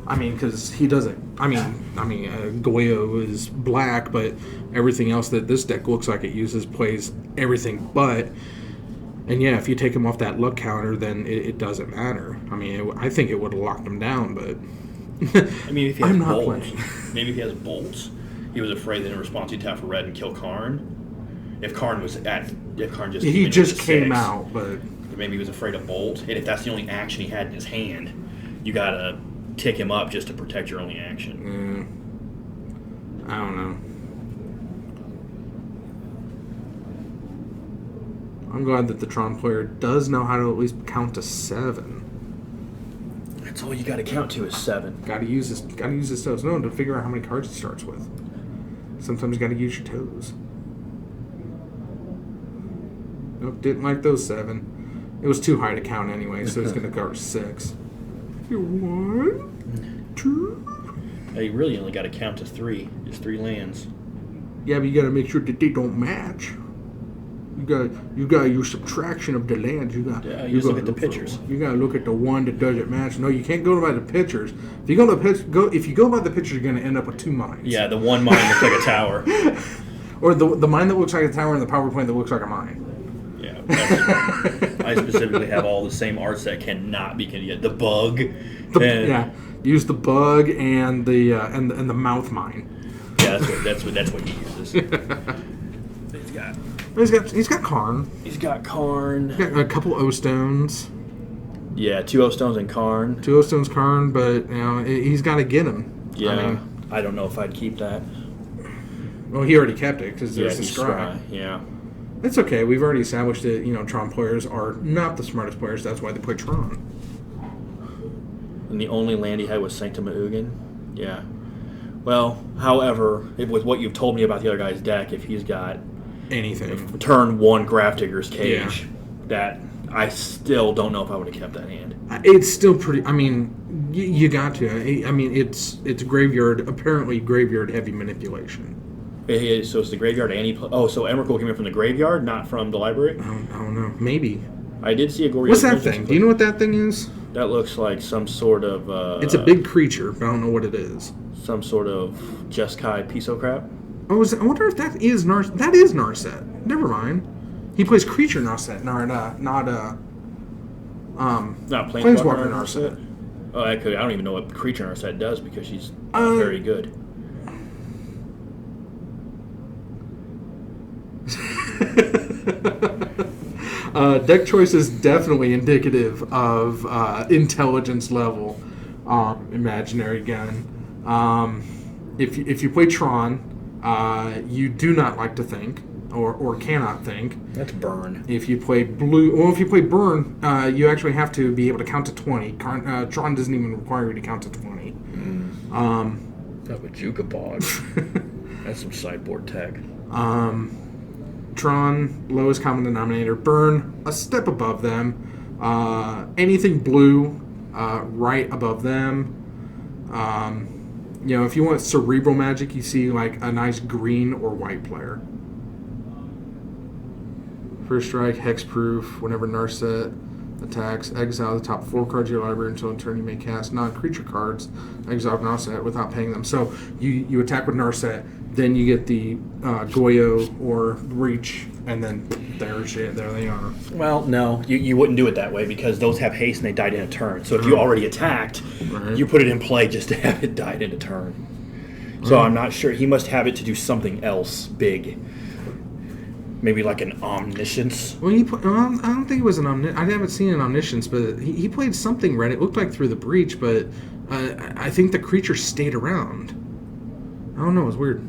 I mean, because he doesn't. Goyo is black, but everything else that this deck looks like it uses plays everything but. And yeah, if you take him off that luck counter, then it doesn't matter. I mean, I think it would have locked him down, but I mean, if he has I'm not bolts, playing. maybe if he has bolts, he was afraid that in response he'd tap for red and kill Karn. If Karn just he just came 6, out, but maybe he was afraid of bolt. And if that's the only action he had in his hand, you gotta tick him up just to protect your only action. I don't know. I'm glad that the Tron player does know how to at least count to 7. That's all you gotta count to is 7. Gotta use his toes. No, to figure out how many cards he starts with. Sometimes you gotta use your toes. Nope, didn't like those 7. It was too high to count anyway, so he's gonna go 6. 1, 2. You really only gotta count to 3. Just 3 lands. Yeah, but you gotta make sure that they don't match. You got your subtraction of the lands. You just look at the pictures. You gotta look at the one that doesn't match. No, you can't go by the pictures. If you go by the pictures, you're gonna end up with 2 mines. Yeah, the one mine looks like a tower. Or the mine that looks like a tower and the power plant that looks like a mine. Yeah, I specifically have all the same arts that cannot be the bug. Use the bug and the mouth mine. Yeah, that's what he uses. He's got Karn. He's got Karn. He's got a couple O stones. Yeah, 2 O stones and Karn. 2 O stones, Karn, but he's got to get him. Yeah, I don't know if I'd keep that. Well, he already kept it because there's a scry. Yeah. It's okay. We've already established that Tron players are not the smartest players. That's why they play Tron. And the only land he had was Sanctum Ugin. Yeah. Well, however, with what you've told me about the other guy's deck, if he's got anything, turn 1 Grafdigger's Cage, that I still don't know if I would have kept that hand. It's still pretty. I mean, you got to. I mean, it's graveyard. Apparently, graveyard heavy manipulation. So it's the graveyard and so Emrakul came in from the graveyard, not from the library? I don't know. Maybe. I did see a Gory. What's that thing? Do you know what that thing is? That looks like some sort of... it's a big creature, but I don't know what it is. Some sort of Jeskai Piso crap? Oh, I wonder if that is Narset. That is Narset. Never mind. He plays creature Narset, not Planeswalker Narset. Oh, I don't even know what creature Narset does because she's very good. Deck choice is definitely indicative of intelligence level. Imaginary gun. If you play Tron, you do not like to think or cannot think. That's burn. If you play if you play burn, you actually have to be able to count to 20. Tron doesn't even require you to count to 20. That's a Jukabog. That's some sideboard tech. Tron, lowest common denominator. Burn, a step above them. Anything blue, right above them. if you want cerebral magic, you see like a nice green or white player. First strike, hexproof. Whenever Narset attacks, exile the top 4 cards of your library until in turn you may cast non-creature cards. Exile Narset without paying them. So you attack with Narset, then you get the Goyo or Reach, and then there they are. Well, no, you wouldn't do it that way because those have haste and they died in a turn. So if you already attacked, you put it in play just to have it died in a turn. So I'm not sure. He must have it to do something else big. Maybe like an omniscience. Well, I don't think it was an omniscience. I haven't seen an omniscience, but he played something red. It looked like through the breach, but I think the creature stayed around. I don't know. It was weird.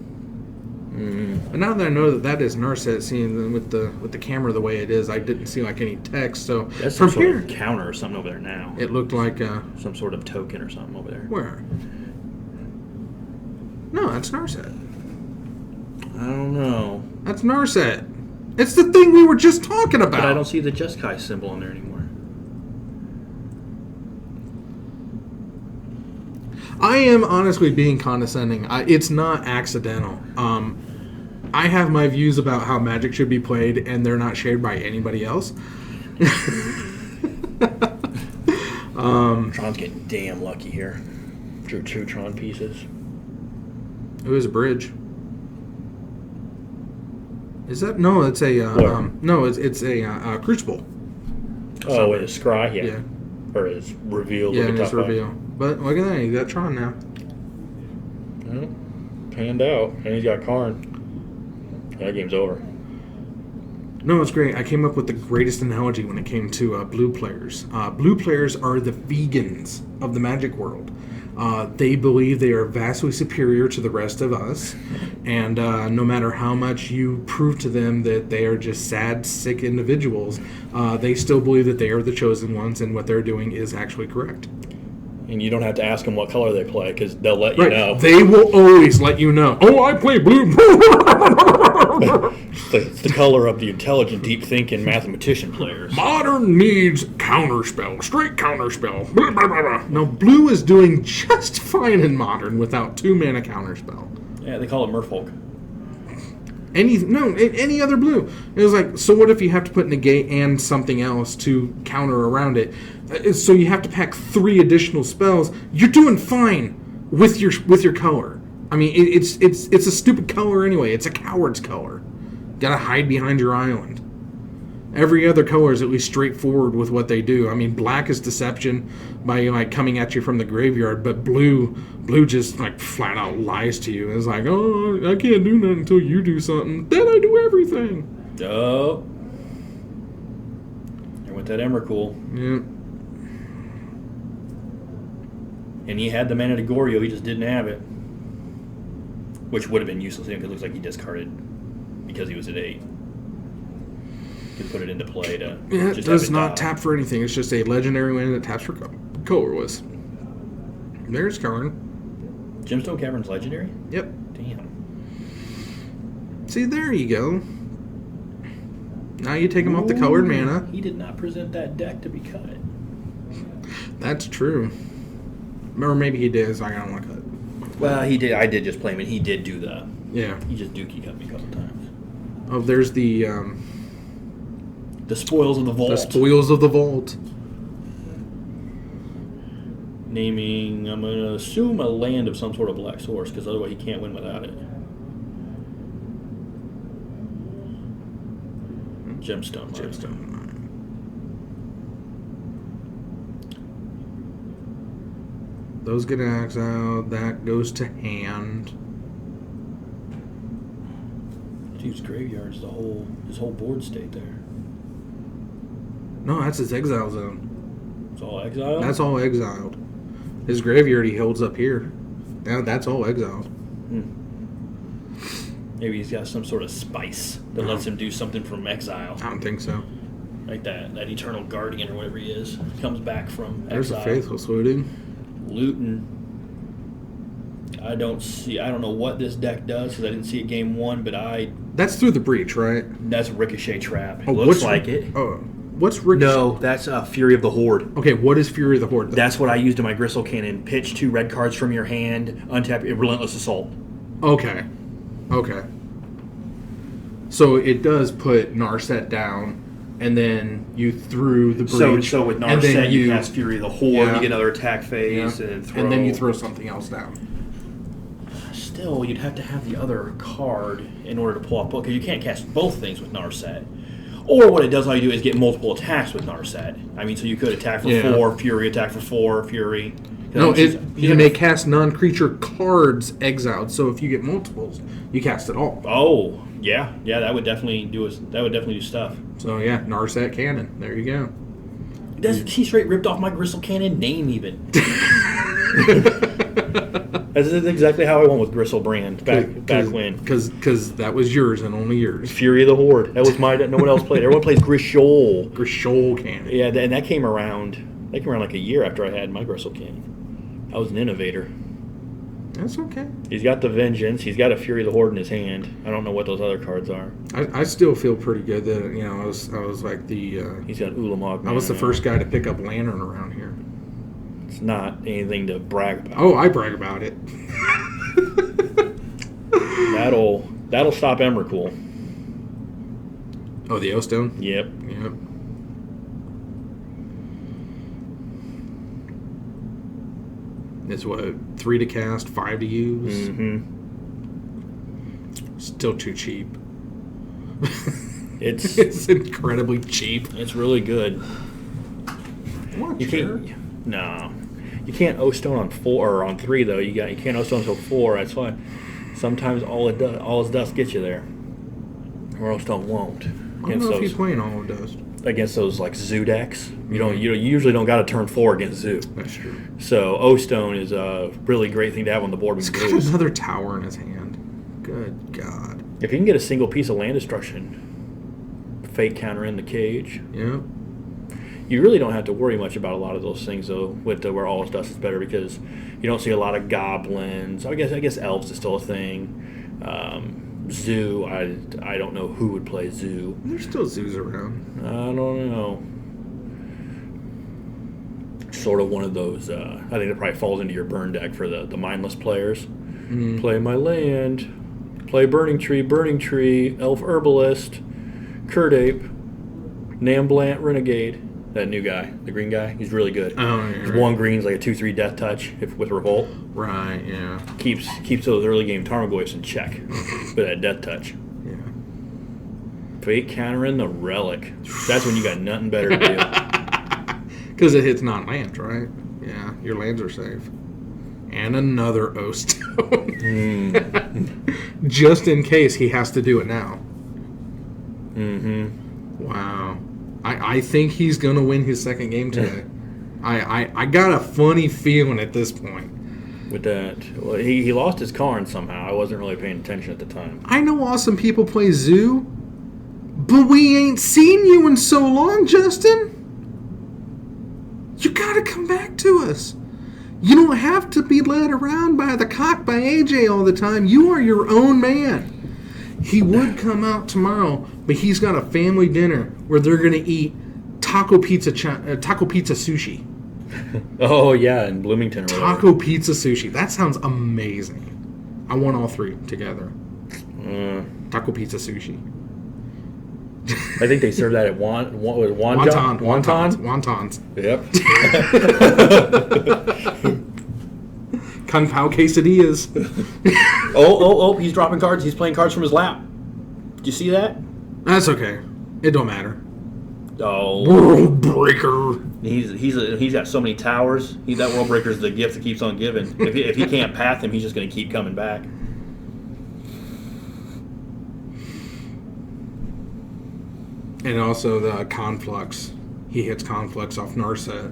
But now that I know that is Narset, seeing with the camera the way it is, I didn't see like any text. So that's from some here, sort of counter or something over there now. it looked like Some sort of token or something over there. where? No, that's Narset. I don't know. That's Narset. It's the thing we were just talking about. But I don't see the Jeskai symbol in there anymore. I am honestly being condescending. It's not accidental. I have my views about how Magic should be played, and they're not shared by anybody else. Tron's getting damn lucky here. Drew 2 Tron pieces. It was a bridge. Is that no? It's a no. It's a Crucible. Oh, it's Scry, Yeah. Or it's revealed. Yeah, with and the it's top half. reveal. But look at that, you got Tron now. Well, panned out, and he's got Karn. That game's over. No, it's great. I came up with the greatest analogy when it came to blue players. Blue players are the vegans of the Magic world. They believe they are vastly superior to the rest of us, and no matter how much you prove to them that they are just sad, sick individuals, they still believe that they are the chosen ones, and what they're doing is actually correct. And you don't have to ask them what color they play, because they'll let you know. They will always let you know. Oh, I play blue. It's the color of the intelligent, deep-thinking mathematician players. Modern needs counterspell. Straight counterspell. Blah, blah, blah, blah. Now, blue is doing just fine in Modern without 2-mana counterspell. Yeah, they call it Merfolk. Any other blue. It was like, so what if you have to put negate and something else to counter around it? So you have to pack 3 additional spells. You're doing fine with your color. I mean, it's a stupid color anyway. It's a coward's color. Gotta hide behind your island. Every other color is at least straightforward with what they do. I mean, black is deception by like coming at you from the graveyard, but blue just like flat out lies to you. It's like, oh, I can't do nothing until you do something. Then I do everything. Oh. And with that Emrakul. Yeah. And he had the mana to Goryo, he just didn't have it. Which would have been useless because it looks like he discarded because he was at 8. Could put it into play to Yeah, it just does have it not die. tap for anything. It's just a legendary land that taps for colorless. There's Karn. Gemstone Cavern's legendary? Yep. Damn. See, there you go. Now you take him off the colored mana. He did not present that deck to be cut. That's true. Or maybe he did, so I got him like that. Well, he did. I did just play him, and he did do the. Yeah. He just dookie cut me a couple times. Oh, there's the spoils of the vault. the spoils of the vault. Naming, I'm going to assume a land of some sort of black source, because otherwise he can't win without it. Gemstone. Gemstone. Those get exiled. That goes to hand. Dude's graveyard's his whole board state there. No, that's his exile zone. It's all exiled? That's all exiled. His graveyard he holds up here. Now that's all exiled. Maybe he's got some sort of spice that lets him do something from exile. I don't think so. Like that Eternal Guardian or whatever he is. Comes back from There's exile. a Faithless looting. Luton. I don't know what this deck does because I didn't see it game 1, but That's through the breach, right? that's a Ricochet trap. It Oh, looks like it. Oh, What's Ricochet? No, that's Fury of the Horde. Okay, what is Fury of the Horde? That's what I used in my Gristle Cannon. Pitch 2 red cards from your hand, untap Relentless Assault. Okay. So it does put Narset down, and then you threw the breach. So with and then Narset, you cast Fury of the Horde, Yeah. you get another attack phase, and then you throw something else down. Still, you'd have to have the other card in order to pull off both, because you can't cast both things with Narset. Or what it does allow you to do is get multiple attacks with Narset. I mean, so you could attack for 4, Fury, attack for 4, Fury. No, you may cast non-creature cards exiled. So if you get multiples, you cast it all. Oh, yeah, that would definitely do stuff. So yeah, Narset Cannon. There you go. He straight ripped off my Gristle Cannon name even. This is exactly how I went with Gristle Brand back when. Because that was yours and only yours. Fury of the Horde. That was mine. No one else played. Everyone plays Grishol. Grishol Cannon. Yeah, and that came around. That came around like a year after I had my Gristle Cannon. I was an innovator. That's okay. He's got the Vengeance. He's got a Fury of the Horde in his hand. I don't know what those other cards are. I still feel pretty good that I was like the. He's got Ulamog. I was the first guy to pick up Lantern around here. It's not anything to brag about. Oh, I brag about it. That'll stop Emrakul. Oh, the O-Stone? Yep. It's what, 3 to cast, 5 to use? Mm-hmm. Still too cheap. It's incredibly cheap. It's really good. You can't O-Stone on 4 or on 3 though. You can't O-Stone until 4. That's why sometimes all its dust gets you there. Or O-Stone won't. I don't know if he's playing all of dust. Against those like Zoo decks, you usually don't got to turn 4 against Zoo. That's true. So O-Stone is a really great thing to have on the board. He's got another tower in his hand. Good God. If you can get a single piece of land destruction, fake counter in the cage. Yeah. You really don't have to worry much about a lot of those things though. With where all its dust is better because you don't see a lot of goblins. I guess elves is still a thing. Zoo, I don't know who would play Zoo. There's still zoos around. I don't know. Sort of one of those. I think it probably falls into your burn deck for the mindless players. Play my land. Play Burning Tree, Elf Herbalist, Kurdape, Namblant Renegade. That new guy, the green guy, he's really good. Oh, yeah, His right. 1 green's like a 2/3 death touch with Revolt. Right, yeah. Keeps those early game Tarmogoyfs in check with that death touch. Yeah. Fake countering the Relic. That's when you got nothing better to do. Because it hits non-lands, right? Yeah, your lands are safe. And another O-Stone. Just in case he has to do it now. Mm-hmm. Wow. I think he's going to win his second game today. I got a funny feeling at this point. With that, well, he lost his Karn somehow. I wasn't really paying attention at the time. I know awesome people play Zoo, but we ain't seen you in so long, Justin. You got to come back to us. You don't have to be led around by the cock by AJ all the time. You are your own man. He would come out tomorrow, but he's got a family dinner where they're going to eat taco pizza sushi. Oh, yeah, in Bloomington or whatever. Taco pizza sushi. That sounds amazing. I want all 3 together. Taco pizza sushi. I think they serve that at Wontons. Yep. Kung Pao quesadillas. Oh, he's dropping cards. He's playing cards from his lap. Did you see that? That's okay. It don't matter. Oh. World Breaker. He's got so many towers. That World Breaker is the gift that keeps on giving. If he can't path him, he's just going to keep coming back. And also the Conflux. He hits Conflux off Narset.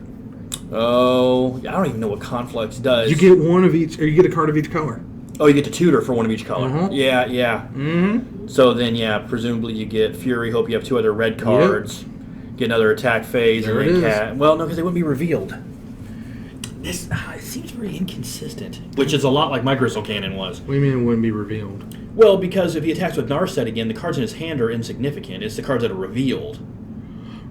Oh, I don't even know what Conflux does. You get one of each, or you get a card of each color. Oh, you get to tutor for one of each color. Uh-huh. Yeah. Mm-hmm. So then, presumably you get Fury. Hope you have 2 other red cards. Yep. Get another attack phase. There and it then is. Well, no, because they wouldn't be revealed. It seems very inconsistent. Which is a lot like my Gristle Cannon was. What do you mean it wouldn't be revealed? Well, because if he attacks with Narset again, the cards in his hand are insignificant. It's the cards that are revealed.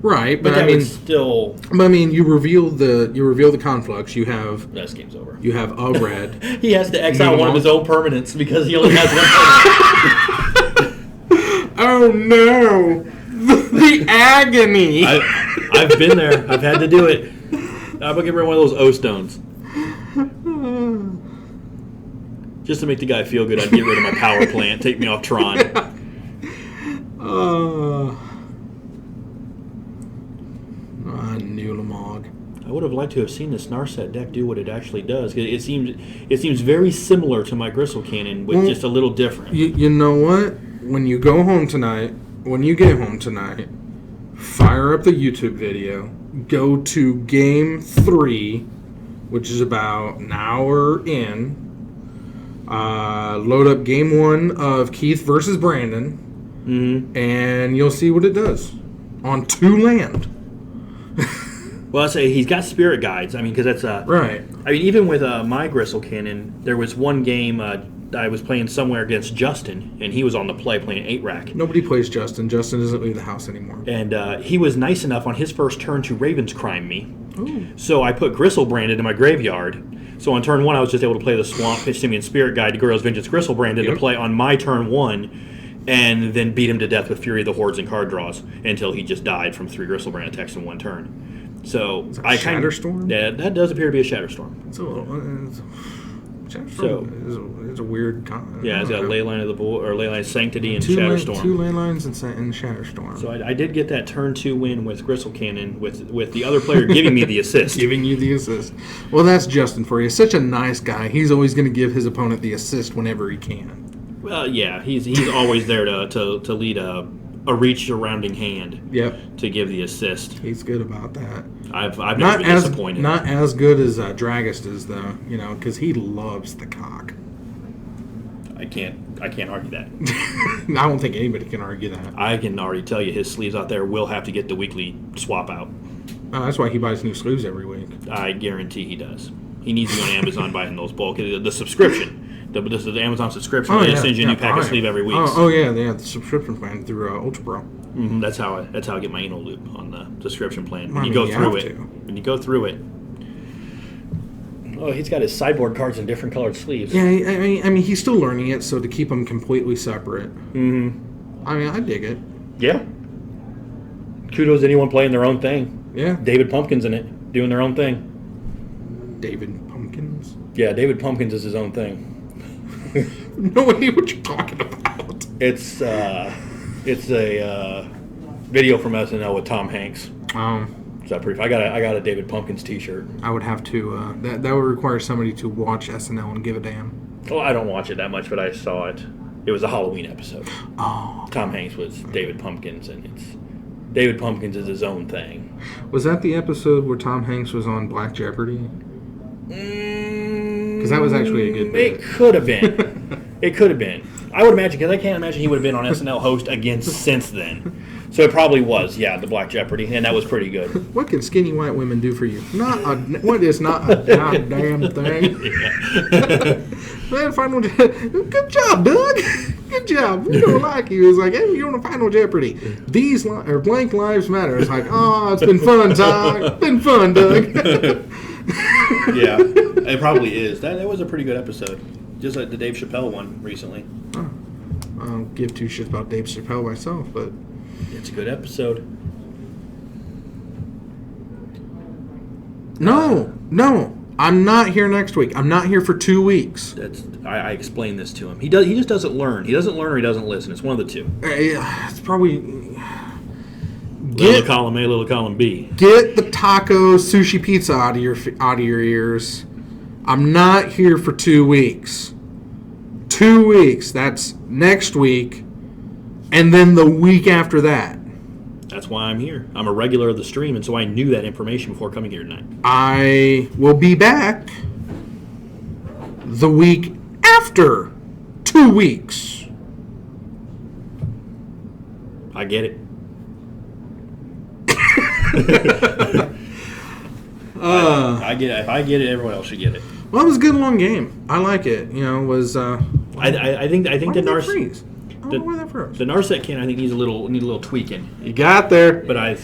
Right, But but that I mean, would still. you reveal the conflicts. You have This game's over. a red. He has to exile one of his own permanents because he only has one permanent. Oh no! The agony. I've been there. I've had to do it. I'm gonna get rid of one of those O stones. Just to make the guy feel good, I'd get rid of my power plant. Take me off Tron. Nulamog. I would have liked to have seen this Narset deck do what it actually does. It seems very similar to my Gristle Cannon, but just a little different. You know what? When you get home tonight, fire up the YouTube video. Go to Game 3, which is about an hour in. Load up Game 1 of Keith versus Brandon, and you'll see what it does on 2 land. Well, I say he's got spirit guides. I mean, because that's Right. I mean, even with my Gristle Cannon, there was one game I was playing somewhere against Justin, and he was on the playing 8-rack. Nobody plays Justin. Justin doesn't leave the house anymore. And he was nice enough on his first turn to Ravens Crime me. Ooh. So I put Gristlebranded in my graveyard. So on turn 1, I was just able to play the Swamp Simeon Spirit Guide to Guerrero's Vengeance Gristlebranded to play on my turn 1, and then beat him to death with Fury of the Hordes and card draws until he just died from 3 Gristlebrand attacks in 1 turn. So I Shatterstorm? Yeah, that does appear to be a Shatterstorm. It's a little. Shatterstorm is a weird. Yeah, it's got Leyline of the Bull or Leyline Sanctity and 2 Shatterstorm. ley lines and Shatterstorm. So I did get that turn 2 win with Gristle Cannon with the other player giving me the assist. Giving you the assist. Well, that's Justin for you. Such a nice guy. He's always going to give his opponent the assist whenever he can. Well, yeah, he's always there to lead a reach surrounding hand. Yep. To give the assist. He's good about that. I've never been disappointed. Not as good as Dragist is though, because he loves the cock. I can't argue that. I don't think anybody can argue that. I can already tell you his sleeves out there will have to get the weekly swap out. That's why he buys new sleeves every week. I guarantee he does. He needs to go on Amazon buying those bulk. The subscription. The Amazon subscription. They send you a new pack of sleeve every week. The subscription plan through Ultra Pro. Mm-hmm, that's how I get my anal loop on the subscription plan. When You you go through it. Oh, he's got his sideboard cards in different colored sleeves. Yeah, I mean, he's still learning it, so to keep them completely separate. Mm-hmm. I mean, I dig it. Yeah. Kudos to anyone playing their own thing. Yeah. David Pumpkins in it, doing their own thing. David Pumpkins? Yeah, David Pumpkins is his own thing. No idea what you're talking about. It's a video from SNL with Tom Hanks. Is that proof? I got a David Pumpkins T-shirt. I would have to. That would require somebody to watch SNL and give a damn. Well, I don't watch it that much, but I saw it. It was a Halloween episode. Oh. Tom Hanks was David Pumpkins, and David Pumpkins is his own thing. Was that the episode where Tom Hanks was on Black Jeopardy? Because that was actually a good bit. It could have been. It could have been. I would imagine, because I can't imagine he would have been on SNL host again since then. So it probably was, the Black Jeopardy, and that was pretty good. What can skinny white women do for you? What is not a goddamn thing? Man, good job, Doug. Good job. We don't like you. It's like, hey, you're on a Final Jeopardy. These blank lives matter. It's like, oh, it's been fun, Doug. It's been fun, Doug. Yeah, it probably is. That was a pretty good episode. Just like the Dave Chappelle one recently. Oh, I don't give 2 shits about Dave Chappelle myself, but it's a good episode. No, I'm not here next week. I'm not here for 2 weeks. I explained this to him. He just doesn't learn. He doesn't learn or he doesn't listen. It's one of the two. It's probably Little column A, little column B. Get the taco sushi pizza out of your ears. I'm not here for 2 weeks. 2 weeks. That's next week, and then the week after that. That's why I'm here. I'm a regular of the stream, and so I knew that information before coming here tonight. I will be back the week after 2 weeks. I get it. I get it. If I get it, everyone else should get it. Well, it was a good long game. I like it. It was. I think the Narset. The Narset can I think needs a little tweaking. You got there. But I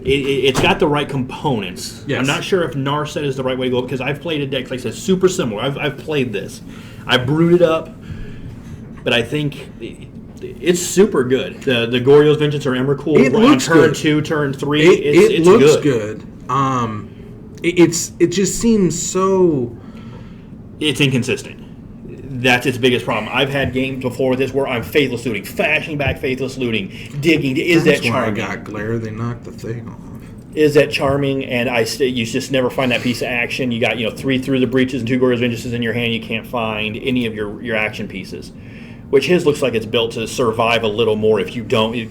It's got the right components. Yes. I'm not sure if Narset is the right way to go because I've played a deck, like I said, super similar. I've played this. I brewed it up, but I think it's super good. The Goryo's Vengeance or Emrakul It looks on turn good. 2, turn 3. It it's looks good. It just seems so. It's inconsistent. That's its biggest problem. I've had games before with this where I'm faithless looting, flashing back faithless looting, digging. Is That's that why I charming? got glare. They knocked the thing off. Is that charming? And you just never find that piece of action. You got 3 Through the Breaches and 2 Goryo's Vengeances in your hand. You can't find any of your action pieces. Which his looks like it's built to survive a little more. If you don't, you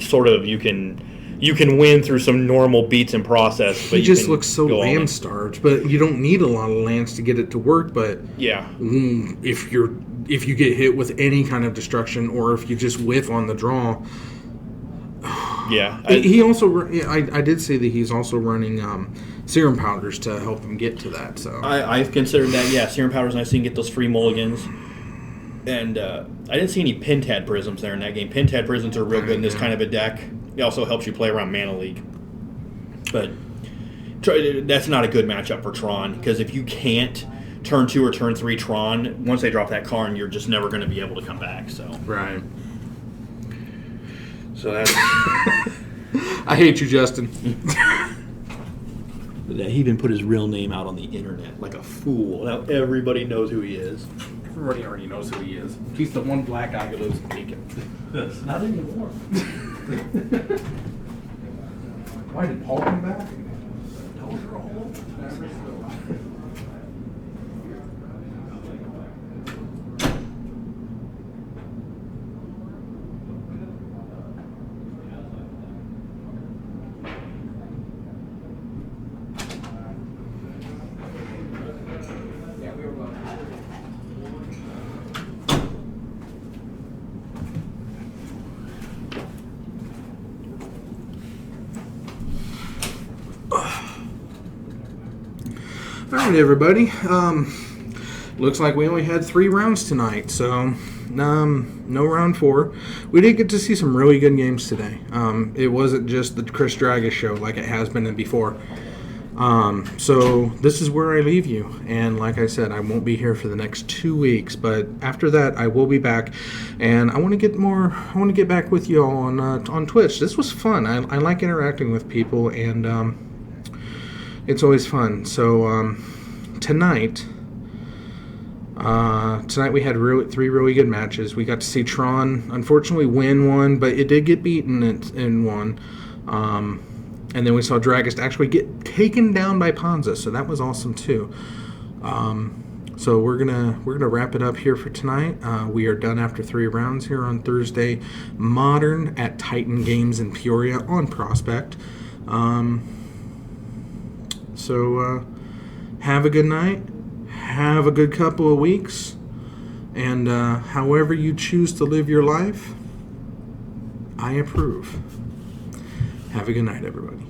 can win through some normal beats and process. But He you just can looks so go all in. land starved, but you don't need a lot of lands to get it to work. But Yeah. if you get hit with any kind of destruction, or if you just whiff on the draw, Yeah. he also. I did say that he's also running serum powders to help him get to that. So I've considered that. Yeah, Serum Powder's nice. So you can get those free mulligans. And I didn't see any Pentad Prisms there in that game. Pentad Prisms are real good in this kind of a deck. It also helps you play around Mana League. But that's not a good matchup for Tron, because if you can't turn 2 or turn 3 Tron, once they drop that card, you're just never going to be able to come back. So that's... I hate you, Justin. He even put his real name out on the internet like a fool. Now everybody knows who he is. Everybody already knows who he is. He's the one black guy who lives in Beacon. Not anymore. Why did Paul come back? All right, everybody. Looks like we only had 3 rounds tonight, so no round 4. We did get to see some really good games today. It wasn't just the Chris Draga show like it has been before. So this is where I leave you, and like I said, I won't be here for the next 2 weeks, but after that I will be back, and I want to get back with you all on Twitch. This was fun. I like interacting with people, and it's always fun. So tonight we had 3 really good matches. We got to see Tron unfortunately win one, but it did get beaten in one. And then we saw Dragist actually get taken down by Panza, so that was awesome too. So we're gonna wrap it up here for tonight. We are done after 3 rounds here on Thursday Modern at Titan Games in Peoria on Prospect. So have a good night, have a good couple of weeks, and however you choose to live your life, I approve. Have a good night, everybody.